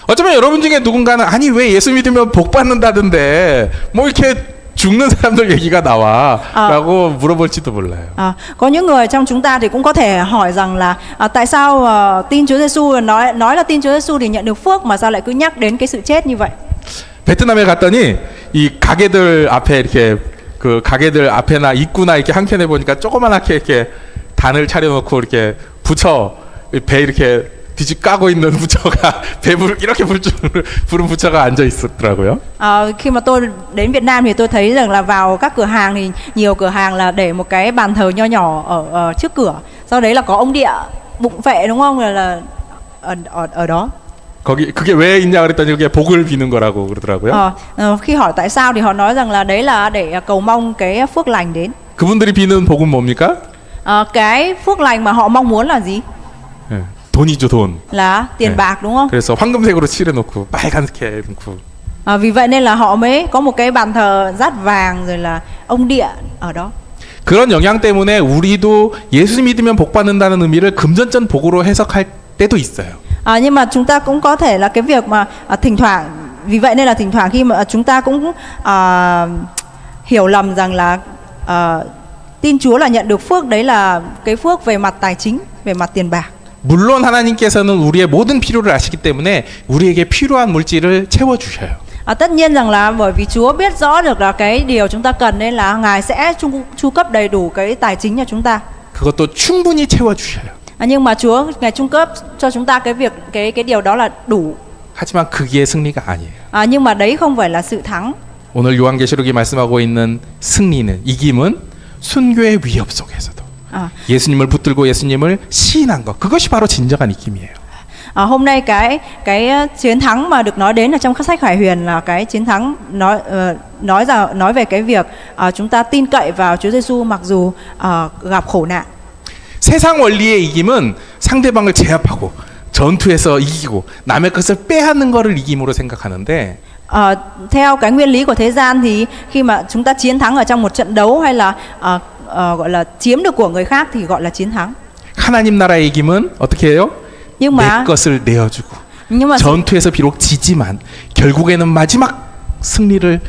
어쩌면 여러분 중에 누군가는 아니 왜 예수 믿으면 복 받는다던데 뭐 이렇게 죽는 사람들 얘기가 나와라고 물어볼지도 몰라요.
Có những người trong chúng ta thì cũng có thể hỏi rằng là tại sao tin Chúa Giêsu nói là tin Chúa Giêsu thì nhận được phước, mà sao lại cứ nhắc đến cái sự chết như vậy?
베트남에 갔더니 이 가게들 앞에 이렇게 그 가게들 앞에나 입구나 이렇게 한켠에 보니까 조그만하게 이렇게 단을 차려놓고 이렇게 부처 배 이렇게 뒤집 까고 있는 부처가 배불 이렇게 부른 부처가 앉아 있었더라고요.
Khi mà tôi đến Việt Nam thì tôi thấy rằng là vào các cửa hàng thì nhiều cửa hàng là để một cái bàn thờ nho nhỏ ở trước cửa, sau đấy là có ông địa bụng phệ, đúng không, là ở đó.
거기 그게 왜 있냐 그랬더니 그게 복을 비는 거라고 그러더라고요.
Khi hỏi tại sao thì họ nói rằng là đấy là để cầu mong cái phước lành đến.
그분들이 비는 복은 뭡니까?
Cái phước lành mà họ mong muốn là gì?
네, 돈이죠 돈.
Là tiền bạc, đúng không?
그래서 황금색으로 칠해놓고 빨간색 해놓고.
Vì vậy nên là họ mới có một cái bàn thờ dát vàng rồi là ông địa ở đó.
그런 영향 때문에 우리도 예수 믿으면 복 받는다는 의미를 금전전 복으로 해석할 때도 있어요.
Nhưng mà chúng ta cũng có thể là cái việc mà thỉnh thoảng, vì vậy nên là thỉnh thoảng khi mà chúng ta cũng hiểu lầm rằng là tin Chúa là nhận được phước, đấy là cái phước về mặt tài chính, về mặt tiền bạc.
물론 하나님께서는 우리의 모든 필요를 아시기 때문에 우리에게 필요한 물질을 채워 주셔요.
Tất nhiên rằng là bởi vì Chúa biết rõ được là cái điều chúng ta cần, nên là Ngài sẽ chu cấp đầy đủ cái tài chính cho chúng ta.
그것도 충분히 채워 주셔요.
Nhưng mà Chúa Ngài trung cấp cho chúng ta cái việc cái điều đó là đủ.
하지만 그게 승리가 아니에요.
Nhưng mà đấy không phải là sự thắng.
오늘 요한계시록이 말씀하고 있는 승리는 이김은 순교의 위협 속에서도 예수님을 붙들고 예수님을 시인한 것, 그것이 바로 진정한 이김이에요.
Hôm nay cái chiến thắng mà được nói đến ở trong các sách Khải Huyền là cái chiến thắng nói về cái việc chúng ta tin cậy vào Chúa Giêsu mặc dù gặp khổ nạn.
세상 원리의 이김은 상대방을 제압하고 전투에서 이기고 남의 것을 빼앗는 것을 이김으로 생각하는데
theo cái nguyên lý của thế gian thì khi mà chúng ta chiến thắng ở trong một trận đấu hay là gọi là chiếm được của người khác thì gọi là chiến thắng.
하나님 나라의 이김은 어떻게 해요?
Nhưng
내
mà
것을 내어주고 전투에서 비록 지지만 결국에는 마지막 승리를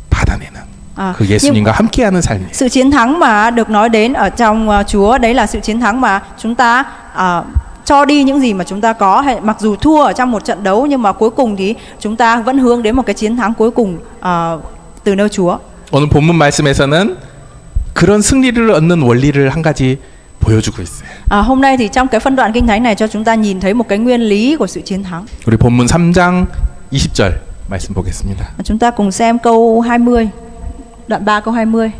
받아내는 그 예수님과 함께하는 삶이에요.
Sự chiến thắng mà được nói đến ở trong Chúa đấy là sự chiến thắng mà chúng ta cho đi những gì mà chúng ta có, hay mặc dù thua ở trong một trận đấu nhưng mà cuối cùng thì chúng ta vẫn hướng đến một cái chiến thắng cuối cùng từ nơi Chúa.
오늘 본문 말씀에서는 그런 승리를 얻는 원리를 한 가지 보여주고 있어요.
Hôm nay thì trong cái phân đoạn kinh thánh này cho chúng ta nhìn thấy một cái nguyên lý của sự chiến thắng.
우리 본문 3장 20절 말씀 보겠습니다.
Chúng ta cùng xem câu 20, đoạn 3 câu 20.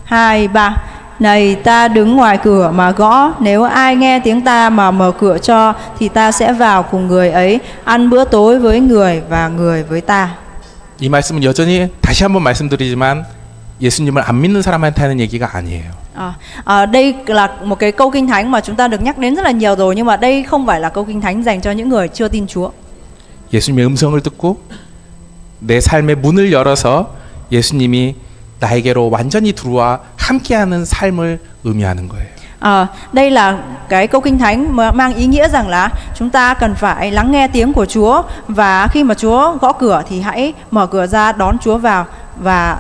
2, 3. Này ta đứng ngoài cửa mà gõ, nếu ai nghe tiếng ta mà mở cửa cho thì ta sẽ vào cùng người ấy, ăn bữa tối với người và người với ta.
이 말씀은 여전히 다시 한번 말씀드리지만 예수님을 안 믿는 사람한테 하는 얘기가 아니에요.
Đây là một cái câu kinh thánh mà chúng ta được nhắc đến rất là nhiều rồi, nhưng mà đây không phải là câu kinh thánh dành cho những người chưa tin Chúa.
예수님의 음성을 듣고 내 삶의 문을 열어서 예수님이 나에게로 완전히 들어와 함께하는 삶을 의미하는 거예요.
Đây là cái câu kinh thánh mà mang ý nghĩa rằng là chúng ta cần phải lắng nghe tiếng của Chúa, và khi mà Chúa gõ cửa thì hãy mở cửa ra đón Chúa vào và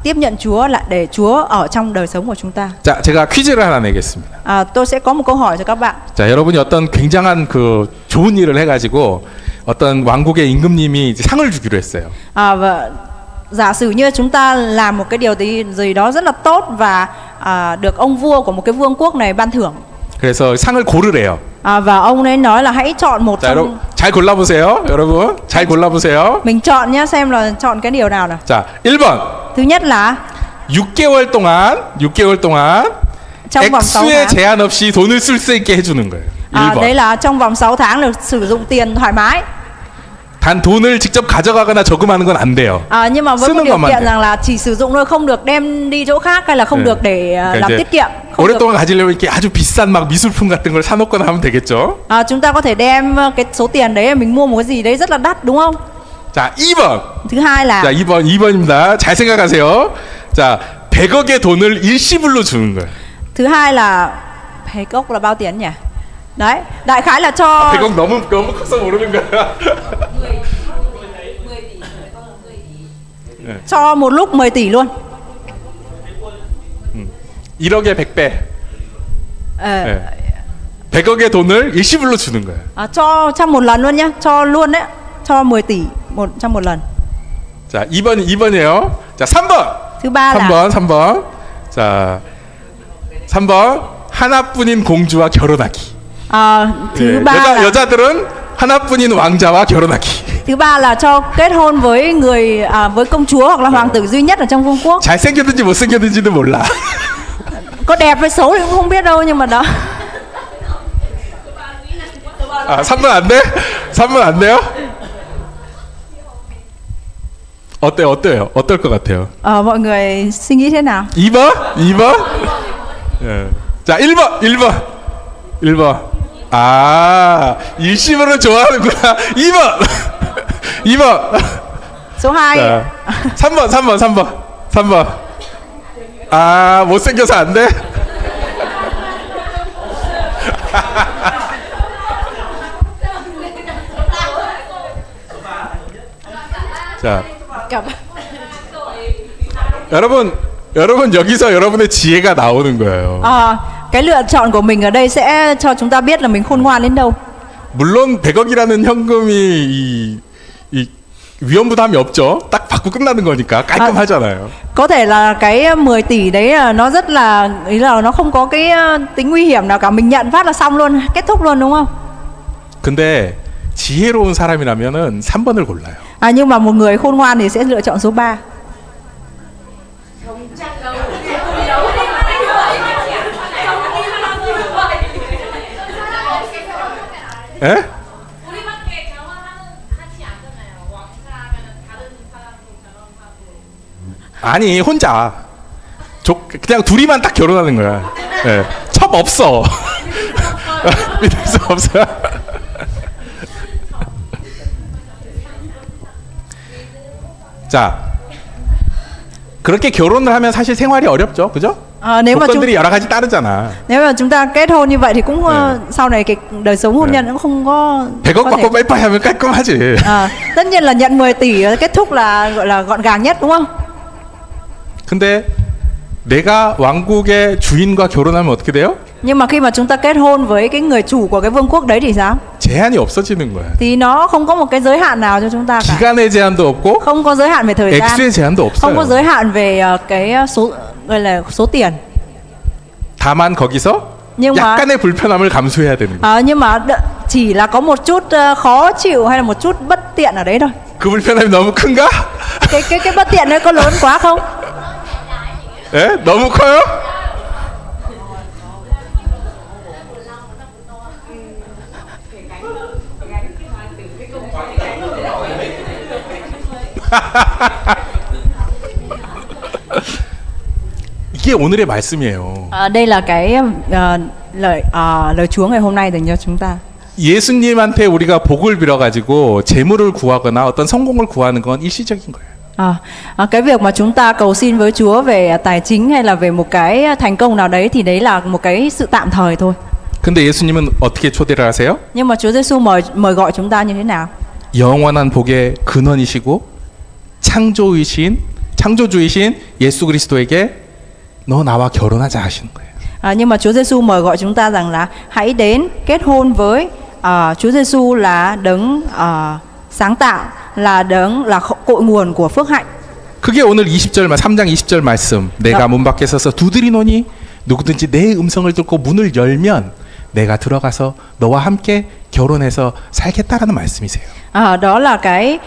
tiếp nhận Chúa lại để Chúa ở trong đời sống của chúng ta.
자, 제가 퀴즈를 하나 내겠습니다.
Tôi sẽ có một câu hỏi cho các bạn.
자, 여러분이 어떤 굉장한 그 좋은 일을 해가지고 어떤 왕국의 임금님이 이제 상을 주기로 했어요.
Và giả sử như chúng ta làm một cái điều gì đó rất là tốt và được ông vua của một cái vương quốc này ban thưởng.
그래서 상을 고르래요.
Và ông ấy nói là hãy chọn một
자, 여러분
trong...
잘 골라보세요. 여러분 잘 골라보세요.
Mình chọn nhé, xem là chọn cái điều nào nào.
자, 1번.
Thứ nhất là
6개월 동안
trong vòng 6
액수의
tháng.
제한 없이 돈을 쓸 수 있게 해주는 거예요. 1번.
Đấy là trong vòng 6 tháng được sử dụng tiền thoải mái.
단 돈을 직접 가져가거나 저금하는 건 안 돼요.
Nhưng mà với một
쓰는
điều
것만
kiện
돼.
rằng là chỉ sử dụng thôi, không được đem đi chỗ khác hay là không được để
그러니까
làm
이제
tiết kiệm. Không được.
오랫동안 가지려면 이렇게 아주 비싼 막 미술품 같은 걸 사놓거나 하면 되겠죠.
Chúng ta có thể đem cái số tiền đấy mình mua một cái gì đấy rất là đắt, đúng không?
자, 2번.
Thứ hai là
자, 2번입니다. 잘 생각하세요. 자, 100억의 돈을 일시불로 주는 거예요.
thứ hai là 100억 là bao tiền nhỉ? Đấy, đại khái là cho
100억 너무 커서 모르는 거야.
cho một lúc 10 tỷ luôn.
1억에 100배.
Ờ,
네. 100억의 돈을 일시불로 주는 거예요.
cho trong một lần luôn nhá, cho luôn đấy, cho 10 tỷ trong một lần.
자, 2번이에요. 자, 3번.
Thứ ba là
3번. 자, 3번. 하나뿐인 공주와 결혼하기.
thứ
예,
ba là
여자들은 하나뿐인 왕자와 결혼하기.
thứ ba là cho kết hôn với người với công chúa hoặc là hoàng tử duy nhất ở trong vương quốc.
잘생겼든지 못생겼든지도 몰라.
Có đẹp hay xấu thì cũng không biết đâu, nhưng mà đó.
3번 안 돼? 3번 안 돼요? 어때요? 어떨 것 같아요?
Mọi người suy nghĩ thế nào?
2번? 예. 자, 1번. 아, 일시불을 좋아하는구나. 2번.
Số 2.
자, 3번. 아, 못생겨서 안 돼? 자, 여러분 여기서 여러분의 지혜가 나오는 거예요.
Cái lựa chọn của mình ở đây sẽ cho chúng ta biết là mình khôn ngoan đến đâu.
물론 100억이라는 현금이 이 위험부담이 없죠. 딱 받고 끝나는 거니까 깔끔하잖아요.
Có thể là cái 10 tỷ đấy là nó rất là, ý là nó không có cái tính nguy hiểm nào cả, mình nhận phát là xong luôn, kết thúc luôn, đúng không?
근데 지혜로운 사람이라면은 3번을 골라요.
Nhưng mà một người khôn ngoan thì sẽ lựa chọn số 3.
예?
우리밖에 결혼하지 않잖아요. 왕사하면 다른 사람도 결혼하고.
아니 혼자 그냥 둘이만 딱 결혼하는 거야. 예. 첩 없어. 믿을 수 없어. 자, 그렇게 결혼을 하면 사실 생활이 어렵죠, 그죠?
Nếu mà
조건들이 여러 가지 따르잖아.
chúng ta kết hôn như vậy thì cũng sau này cái đời sống hôn nhân cũng không có
100억
có
받고 빠이빠이 하면 깔끔하지.
tất nhiên là nhận 10 tỷ kết thúc là gọi là gọn gàng nhất, đúng không?
근데 내가 왕국의 주인과 결혼하면 어떻게 돼요?
Nhưng mà khi mà chúng ta kết hôn với cái người chủ của cái vương quốc đấy thì sao?
제한이 없어지는 거야.
Thì nó không có một cái giới hạn nào cho chúng ta cả.
기간의 제한도 없고
Không có giới hạn về thời gian,
액수의 제한도
không có
없어요.
giới hạn về cái số, gọi là số tiền.
다만 거기서
Nhưng mà
약간의 불편함을 감수해야 되는 거야.
nhưng mà chỉ là có một chút khó chịu hay là một chút bất tiện ở đấy thôi.
그 불편함이 너무 큰가?
Cái bất tiện đấy có lớn quá không?
예? 너무 커요? 이게 오늘의 말씀이에요.
Đây là cái lời Chúa ngày hôm nay dành cho chúng ta.
예수님한테 우리가 복을 빌어가지고 재물을 구하거나 어떤 성공을 구하는 건 일시적인 거예요.
Cái việc mà chúng ta cầu xin với Chúa về tài chính hay là về một cái thành công nào đấy thì đấy là một cái sự tạm thời thôi.
근데 예수님은 어떻게 초대를 하세요?
Nhưng mà Chúa Giêsu mời gọi chúng ta như thế nào?
영원한 복의 근원이시고 창조주이신 예수 그리스도에게 너 나와 결혼하자 하시는 거예요.
Nhưng mà Chúa Giêsu mời gọi chúng ta rằng là hãy đến kết hôn với Chúa Giêsu là đấng sáng tạo, là đấng là cội nguồn của phước hạnh.
그게 오늘 3장 20절 말씀. 내가 문 밖에 서서 두드리노니 누구든지 내 음성을 듣고 문을 열면 내가 들어가서 너와 함께 결혼해서 살겠다라는 말씀이세요.
Đó là cái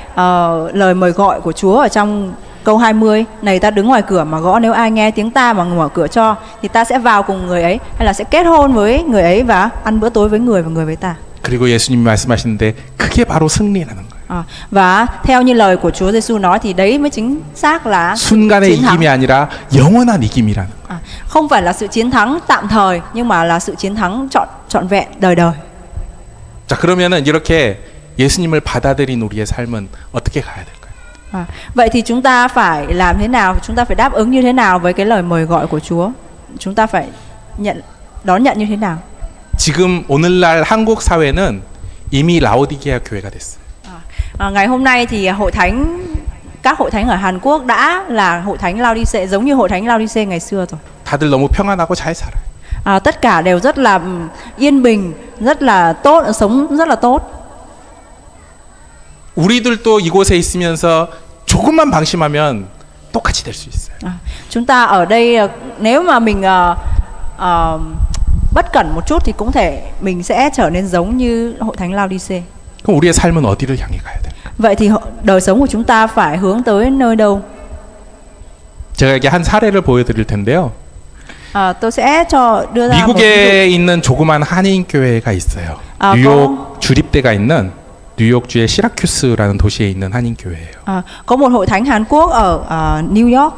lời mời gọi của Chúa ở trong câu 20. Này ta đứng ngoài cửa mà gõ, nếu ai nghe tiếng ta mà mở cửa cho thì ta sẽ vào cùng người ấy, hay là sẽ kết hôn với người ấy và ăn bữa tối với người và người với ta.
그리고 예수님이 말씀하시는데 그게 바로 승리라는 거예요.
Và theo như lời của Chúa Giêsu nói thì đấy mới chính xác là
순간의
chiến thắng.
이김이 아니라 영원한 이김이라는 거예요.
Không phải là sự chiến thắng tạm thời, nhưng mà là sự chiến thắng trọn vẹn đời đời.
자, 그러면은 이렇게 예수님을 받아들인 우리의 삶은 어떻게 가야 될까요?
Vậy thì chúng ta phải làm thế nào? Chúng ta phải đáp ứng như thế nào với cái lời mời gọi của Chúa? Chúng ta phải đón nhận như thế nào?
지금 오늘날 한국 사회는 이미 라오디게아 교회가 됐어요.
Ngày hôm nay thì các hội thánh ở Hàn Quốc đã là hội thánh Laodice, giống như hội thánh Laodice ngày xưa rồi.
다들 너무 평안하고 잘 살아요.
Tất cả đều rất là yên bình, rất là tốt, sống rất là tốt.
우리들도 이곳에 있으면서 조금만 방심하면 똑같이 될 수 있어요.
Chúng ta ở đây nếu mà mình bất cẩn một chút thì cũng thể mình sẽ trở nên giống như hội thánh Laodice.
그럼 우리의 삶은 어디를 향해 가야 돼요?
Vậy thì đời sống của chúng ta phải hướng tới nơi đâu?
제가 이게 한 사례를 보여드릴 텐데요.
Tôi sẽ đưa ra một ví
미국에 있는 조그만 한인 교회가 있어요. 뉴욕 주립대가 있는 뉴욕주의 시라큐스라는 도시에 있는 한인 교회예요.
Có một hội thánh Hàn Quốc ở New York.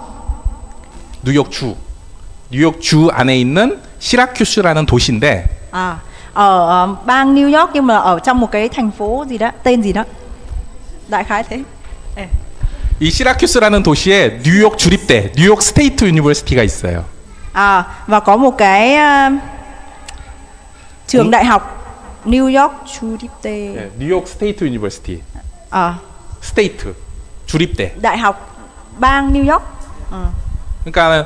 뉴욕주 안에 있는 시라큐스라는 도시인데
ở bang New York, nhưng mà ở trong một cái thành phố gì đó, tên gì đó, đại khái thế.
이 시라큐스라는 도시에 뉴욕 주립대, 뉴욕 스테이트 유니버시티가 있어요.
Và có một cái trường đại học New York 주립대.
네, 뉴욕 스테이트 유니버시티. 스테이트 주립대.
đại học bang New York.
그러니까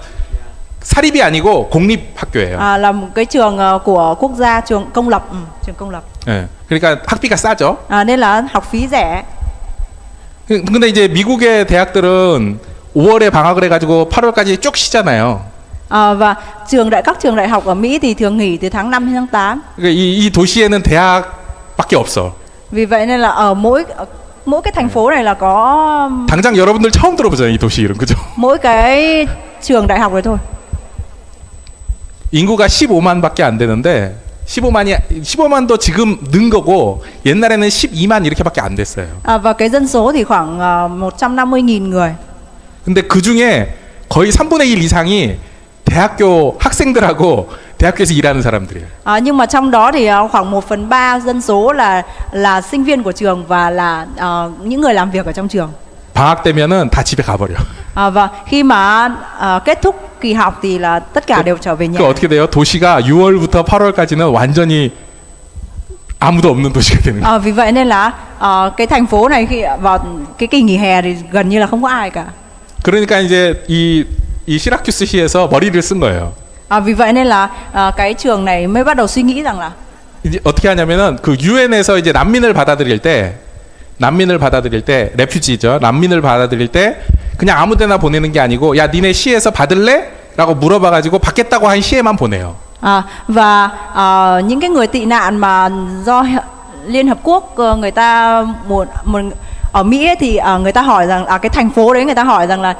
사립이 아니고 공립 학교예요.
Là một cái trường của quốc gia, trường công lập, trường công lập.
네, 그러니까 학비가 싸죠.
Nên là học phí rẻ.
근데 이제 미국의 대학들은 5월에 방학을 해가지고 8월까지 쭉 쉬잖아요.
Và các trường đại học ở Mỹ thì thường nghỉ từ tháng 5 đến tháng 8.
그러니까 이 도시에는 대학밖에 없어.
Vì vậy nên là ở mỗi cái thành phố này là có
당장 여러분들 처음 들어보잖아요, 이 도시 이름, 그죠?
mỗi cái trường đại học này thôi.
인구가 15만밖에 안 되는데 15만도 지금 는 거고 옛날에는 12만 이렇게밖에 안 됐어요.
Và cái dân số thì khoảng 150.000 người.
근데 그 중에 거의 3분의 1 이상이 대학교 학생들하고 대학교에서 일하는 사람들이에요.
Nhưng mà trong đó thì khoảng 1/3 dân số là sinh viên của trường và là những người làm việc ở trong trường.
방학 되면은 다 집에 가버려.
Và khi mà kết thúc kỳ học thì là tất cả đều trở về nhà.
그 어떻게 돼요? 도시가 6월부터 8월까지는 완전히 아무도 없는 도시가 되는 거예요.
Vì vậy nên là cái thành phố này khi vào cái kỳ nghỉ hè thì gần như là không có ai cả.
그러니까 이제 이 시라큐스시에서 머리를 쓴 거예요.
Vì vậy nên là cái trường này mới bắt đầu suy nghĩ rằng là
이제 어떻게 하냐면은 그 유엔에서 이제 난민을 받아들일 때 레퓨지죠. 난민을 받아들일 때 그냥 아무데나 보내는 게 아니고 야 니네 시에서 받을래? 라고 물어봐가지고 받겠다고 한 시에만 보내요.
Và những cái người tị nạn mà do Liên Hợp Quốc người ta ở Mỹ ấy, thì người ta hỏi rằng cái thành phố đấy người ta hỏi rằng là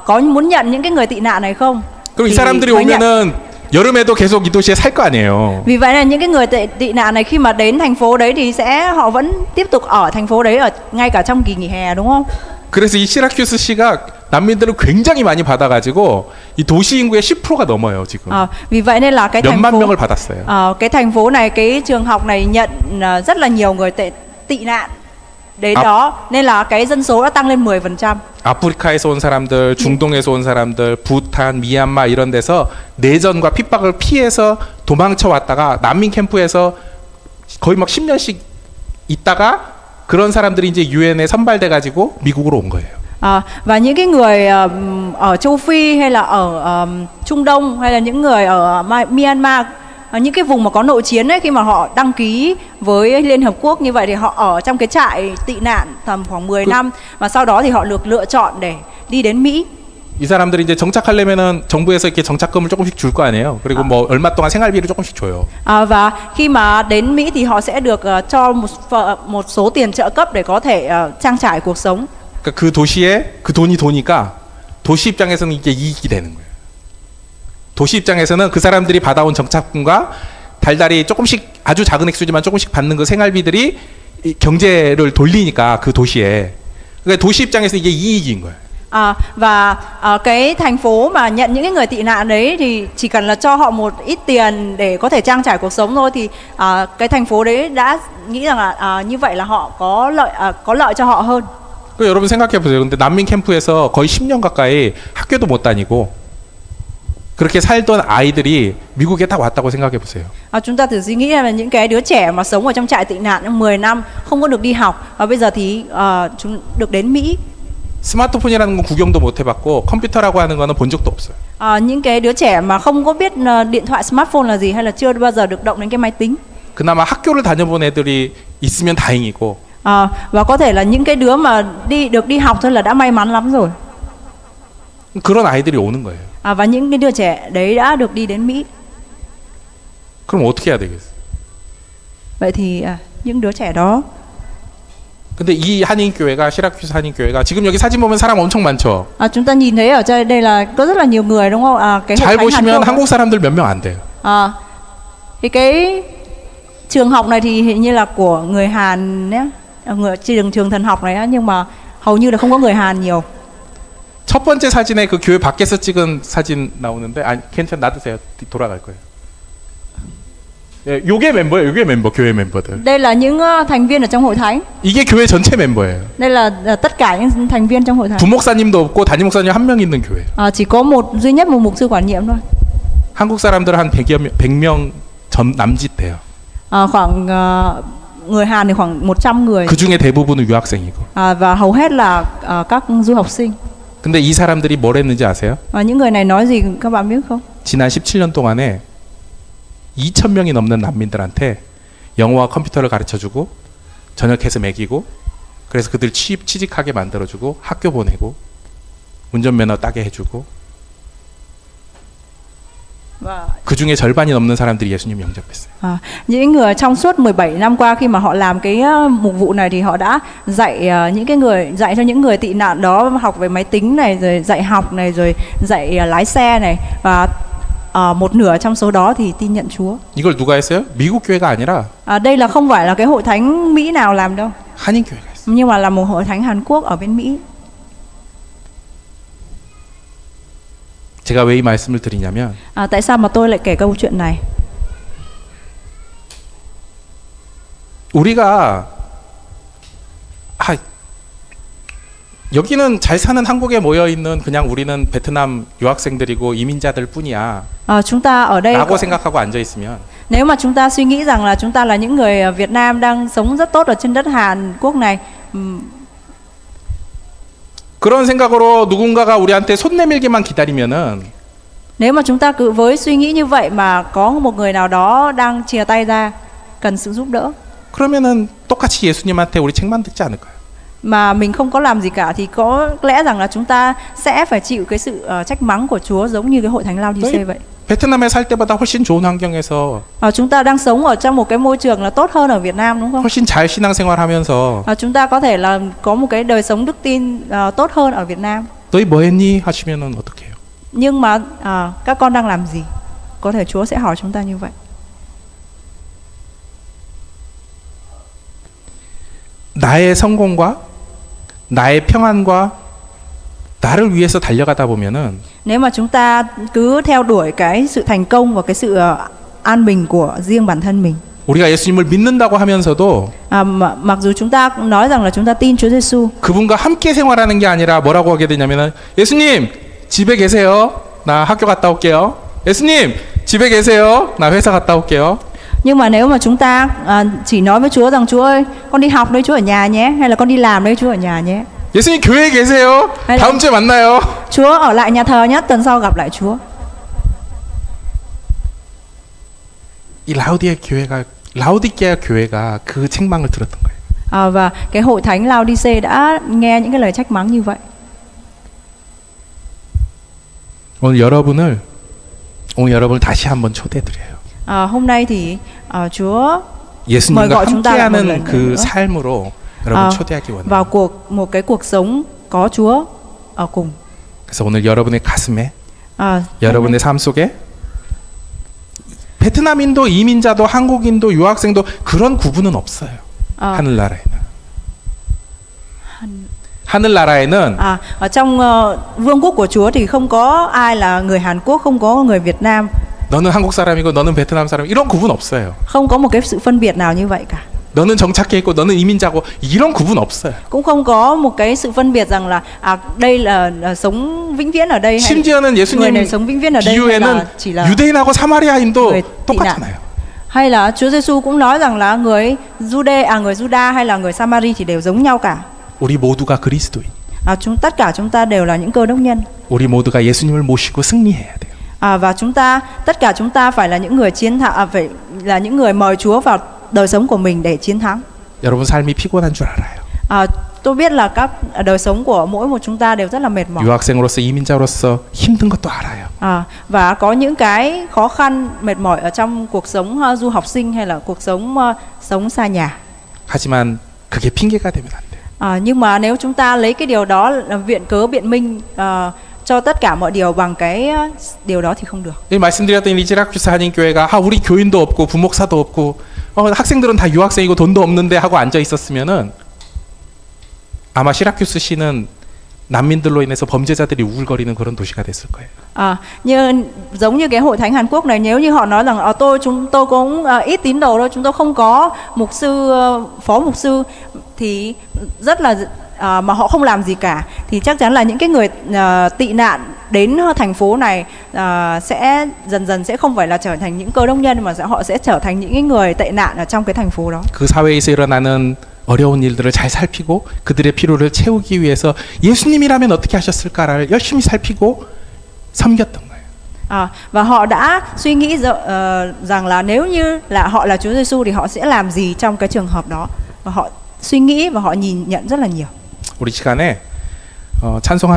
có muốn nhận những cái người tị nạn này không?
그럼 이
Thì
사람들이
mới nhận.
오면은 여름에도 계속 이 도시에 살 거 아니에요.
Vì vậy là những cái người tị nạn này khi mà đến thành phố đấy thì họ vẫn tiếp tục ở thành phố đấy ngay cả trong kỳ nghỉ hè, đúng không?
그래서 이 시라큐스시가 난민들을 굉장히 많이 받아가지고 이 도시 인구의 10%가 넘어요 지금.
Vì vậy nên là cái thành
몇만
phố
명을 받았어요.
cái thành phố này, cái trường học này nhận rất là nhiều người tị nạn đến đó, nên là cái dân số đã tăng lên 10%.
아프리카에서 온 사람들, 중동에서 온 사람들, 부탄, 미얀마 이런 데서 내전과 핍박을 피해서 도망쳐 왔다가 난민 캠프에서 거의 막 10년씩 있다가 그런 사람들이 이제 유엔에 선발돼 가지고 미국으로 온 거예요.
Và những cái người ở châu Phi hay là ở Trung Đông hay là những người ở Myanmar, những cái vùng mà có nội chiến ấy, khi mà họ đăng ký với Liên Hợp Quốc như vậy thì họ ở trong cái trại tị nạn tầm khoảng 10 năm và sau đó thì họ được lựa chọn để đi đến Mỹ.
이 사람들이 이제 정착하려면은 정부에서 이렇게 정착금을 조금씩 줄 거 아니에요. 그리고 뭐 얼마 동안 생활비를 조금씩 줘요.
Và khi mà đến Mỹ thì họ sẽ được cho một số tiền trợ cấp để có thể trang trải cuộc sống.
그러니까 그 도시에 그 돈이 도니까 도시 입장에서는 이게 이익이 되는 거예요. 도시 입장에서는 그 사람들이 받아온 정착금과 달달이 조금씩 아주 작은 액수지만 조금씩 받는 그 생활비들이 이 경제를 돌리니까 그 도시에. 그러니까 도시 입장에서 이게 이익인 거예요.
Và cái thành phố mà nhận những cái người tị nạn đấy thì chỉ cần là cho họ một ít tiền để có thể trang trải cuộc sống thôi thì cái thành phố đấy đã nghĩ rằng là như vậy là họ có lợi cho họ hơn.
그 여러분 생각해 보세요. 근데 난민 캠프에서 거의 10년 가까이 학교도 못 다니고 그렇게 살던 아이들이 미국에 딱 왔다고 생각해 보세요.
Chúng ta thử suy nghĩ là những cái đứa trẻ mà sống ở trong trại tị nạn 10 năm không có được đi học và bây giờ thì chúng được đến Mỹ.
스마트폰이라는 건 구경도 못 해봤고 컴퓨터라고 하는 거는 본 적도 없어요.
Những cái đứa trẻ mà không có biết điện thoại smartphone là gì hay là chưa bao giờ được động đến cái máy tính.
그나마 학교를 다녀본 애들이 있으면 다행이고.
Và có thể là những cái đứa mà được đi học thôi là đã may mắn lắm rồi.
그런 아이들이 오는 거예요.
Và những cái đứa trẻ đấy đã được đi đến Mỹ.
그럼 어떻게 해야 되겠어요?
Vậy thì những đứa trẻ đó.
근데 이 한인교회가 시라큐스 한인교회가 지금 여기 사진 보면 사람 엄청 많죠.
Chúng ta nhìn thấy ở đây là có rất là nhiều người, đúng không? Cái
잘
hội thánh
보시면
Hàn Quốc
한국 사람들 몇 명 안 돼요.
thì cái trường học này thì hình như là của người Hàn nhé, trường thần học này á, nhưng mà hầu như là không có người Hàn nhiều.
첫 번째 사진에 그 교회 밖에서 찍은 사진 나오는데 괜찮 놔두세요. 돌아갈 거예요. 예, 요게 멤버예요. 요게 멤버, 교회 멤버들.
Đây là những thành viên ở trong hội thánh.
이게 교회 전체 멤버예요.
Đây là tất cả những thành viên trong hội thánh.
부목사님도 없고 담임 목사님 한 명 있는 교회.
Chỉ có duy nhất một mục sư quản nhiệm thôi.
한국 사람들 한 100명 전 남짓 돼요.
Khoảng người Hàn thì khoảng 100 người.
그 중에 대부분은 유학생이고.
Và hầu hết là các du học sinh.
근데 이 사람들이 뭘 했는지 아세요?
những người này nói gì các bạn biết không?
지난 17년 동안에 2,000명이 넘는 난민들한테 영어와 컴퓨터를 가르쳐주고 전역해서 먹이고 그래서 그들 취직하게 만들어주고 학교 보내고 운전면허 따게 해주고 그 중에 절반이 넘는 사람들이 예수님 영접했어요.
Những người trong suốt 17 năm qua khi mà họ làm cái mục vụ này thì họ đã dạy dạy cho những người tị nạn đó học về máy tính này, rồi dạy học này, rồi dạy lái xe này, và một nửa trong số đó thì tin nhận Chúa.
이걸 누가 했어요? 미국 교회가 아니라
đây là không phải là cái hội thánh Mỹ nào làm đâu,
한인 교회가 했어요.
nhưng mà là một hội thánh Hàn Quốc ở bên Mỹ.
제가 왜 이 말씀을 드리냐면
Tại sao mà tôi lại kể câu chuyện này?
우리가 여기는 잘 사는 한국에 모여 있는 그냥 우리는 베트남 유학생들이고 이민자들 뿐이야.
Chúng ta ở đây
라고 생각하고 앉아 있으면
nếu mà chúng ta suy nghĩ rằng là chúng ta là những người Việt Nam đang sống rất tốt ở trên đất Hàn Quốc này,
그런 생각으로 누군가가 우리한테 손 내밀기만 기다리면은
nếu mà chúng ta cứ với suy nghĩ như vậy mà có một người nào đó đang chìa tay ra cần sự giúp đỡ,
그러면은 똑같이 예수님한테 우리 책만 듣지 않을까요?
mà mình không có làm gì cả thì có lẽ rằng là chúng ta sẽ phải chịu cái sự trách mắng của Chúa giống như cái hội thánh Lao-đi-xê vậy.
베트남에 살 때보다 훨씬 좋은 환경에서
Chúng ta đang sống ở trong một cái môi trường là tốt hơn ở Việt Nam đúng không?
훨씬 잘 신앙생활하면서
Chúng ta có thể là có một cái đời sống đức tin tốt hơn ở Việt Nam.
너희 뭐 했니 하시면은 어떻게 해요?
Nhưng mà các con đang làm gì? Có thể Chúa sẽ hỏi chúng ta như vậy.
나의 성공과 나의 평안과 나를 위해서 달려가다 보면은
Nếu mà chúng ta cứ theo đuổi cái sự thành công và cái sự an bình của riêng bản thân mình,
우리가 예수님을 믿는다고 하면서도
mặc dù chúng ta nói rằng là chúng ta tin Chúa Giêsu,
그분과 함께 생활하는 게 아니라 뭐라고 하게 되냐면은 예수님 집에 계세요. 나 학교 갔다 올게요. 예수님 집에 계세요. 나 회사 갔다 올게요.
nhưng mà nếu mà chúng ta chỉ nói với Chúa rằng Chúa ơi, con đi học đấy, Chúa ở nhà nhé, hay là con đi làm đấy, Chúa ở nhà nhé.
예수님 교회에 계세요.
아니,
다음 주에 만나요.
Chúa ở lại nhà thờ nhé, tuần sau gặp lại Chúa.
이 라우디게아 교회가 그 책망을 들었던 거예요.
Và cái hội thánh Laodice đã nghe những cái lời trách mắng như vậy.
오늘 여러분을 다시 한번 초대드려요.
Hôm nay thì Chúa
예수님과
gọi chúng ta lại một
함께하는
lần
그
nữa
삶으로 여러분 초대하기 원해요.
vào một cái cuộc sống có Chúa ở cùng.
그래서 오늘 여러분의 가슴에 여러분의 삶 속에 베트남인도 이민자도 한국인도 유학생도 그런 구분은 없어요. 하늘나라에는
Ở trong vương quốc của Chúa thì không có ai là người Hàn Quốc, không có người Việt Nam.
너는 한국 사람이고 너는 베트남 사람 이런 구분 없어요.
Không có một cái sự phân biệt nào như vậy cả.
너는 정착해 있고 너는 이민자고 이런 구분 없어요.
Cũng không có một cái sự phân biệt rằng là đây là sống vĩnh viễn ở đây hay
심지어는
người này sống vĩnh viễn ở đây hay là chỉ là
유대인하고 사마리아인도
người tị nạn.
똑같잖아요.
Hay là Chúa Giêsu cũng nói rằng là người Juda hay là người Samari thì đều giống nhau cả.
우리 모두가 그리스도인.
Tất cả chúng ta đều là những cơ đốc nhân.
우리 모두가 예수님을 모시고 승리해야 돼요.
Và tất cả chúng ta phải là những người chiến thắng, phải là những người mời Chúa vào đời sống của mình để chiến thắng.
여러분 삶이 피곤한 줄 알아요.
Tôi biết là các đời sống của mỗi một chúng ta đều rất là mệt mỏi.
유학생으로서 이민자로서 힘든 것도 알아요.
Và có những cái khó khăn mệt mỏi ở trong cuộc sống du học sinh hay là cuộc sống xa nhà.
하지만 그게 핑계가 되면 안 돼요.
Nhưng mà nếu chúng ta lấy cái điều đó làm viện cớ biện minh cho tất cả mọi điều bằng cái điều đó thì không được.
말씀드렸던 리지라쿠스 한인교회가 우리 교인도 없고 부목사도 없고 학생들은 다 유학생이고 돈도 없는데 하고 앉아 있었으면은 아마 시라큐스 시는 난민들로 인해서 범죄자들이 우글거리는 그런 도시가 됐을 거예요.
Giống như cái hội thánh Hàn Quốc này, nếu như họ nói rằng chúng tôi cũng ít tín đồ thôi, chúng tôi không có mục sư, phó mục sư thì rất là mà họ không làm gì cả thì chắc chắn là những cái người tị nạn đến thành phố này sẽ dần sẽ không phải là trở thành những cơ đốc nhân mà họ sẽ trở thành những cái người tệ nạn ở trong cái thành phố đó.
그 사회에서 일어나는 어려운 일들을 잘 살피고 그들의 필요를 채우기 위해서 예수님이라면 어떻게 하셨을까를 열심히 살피고 섬겼던 거예요.
Và họ đã suy nghĩ rằng là nếu như là họ là Chúa Giêsu thì họ sẽ làm gì trong cái trường hợp đó, và họ suy nghĩ và họ nhìn nhận rất là nhiều.
우리 시간에 찬송한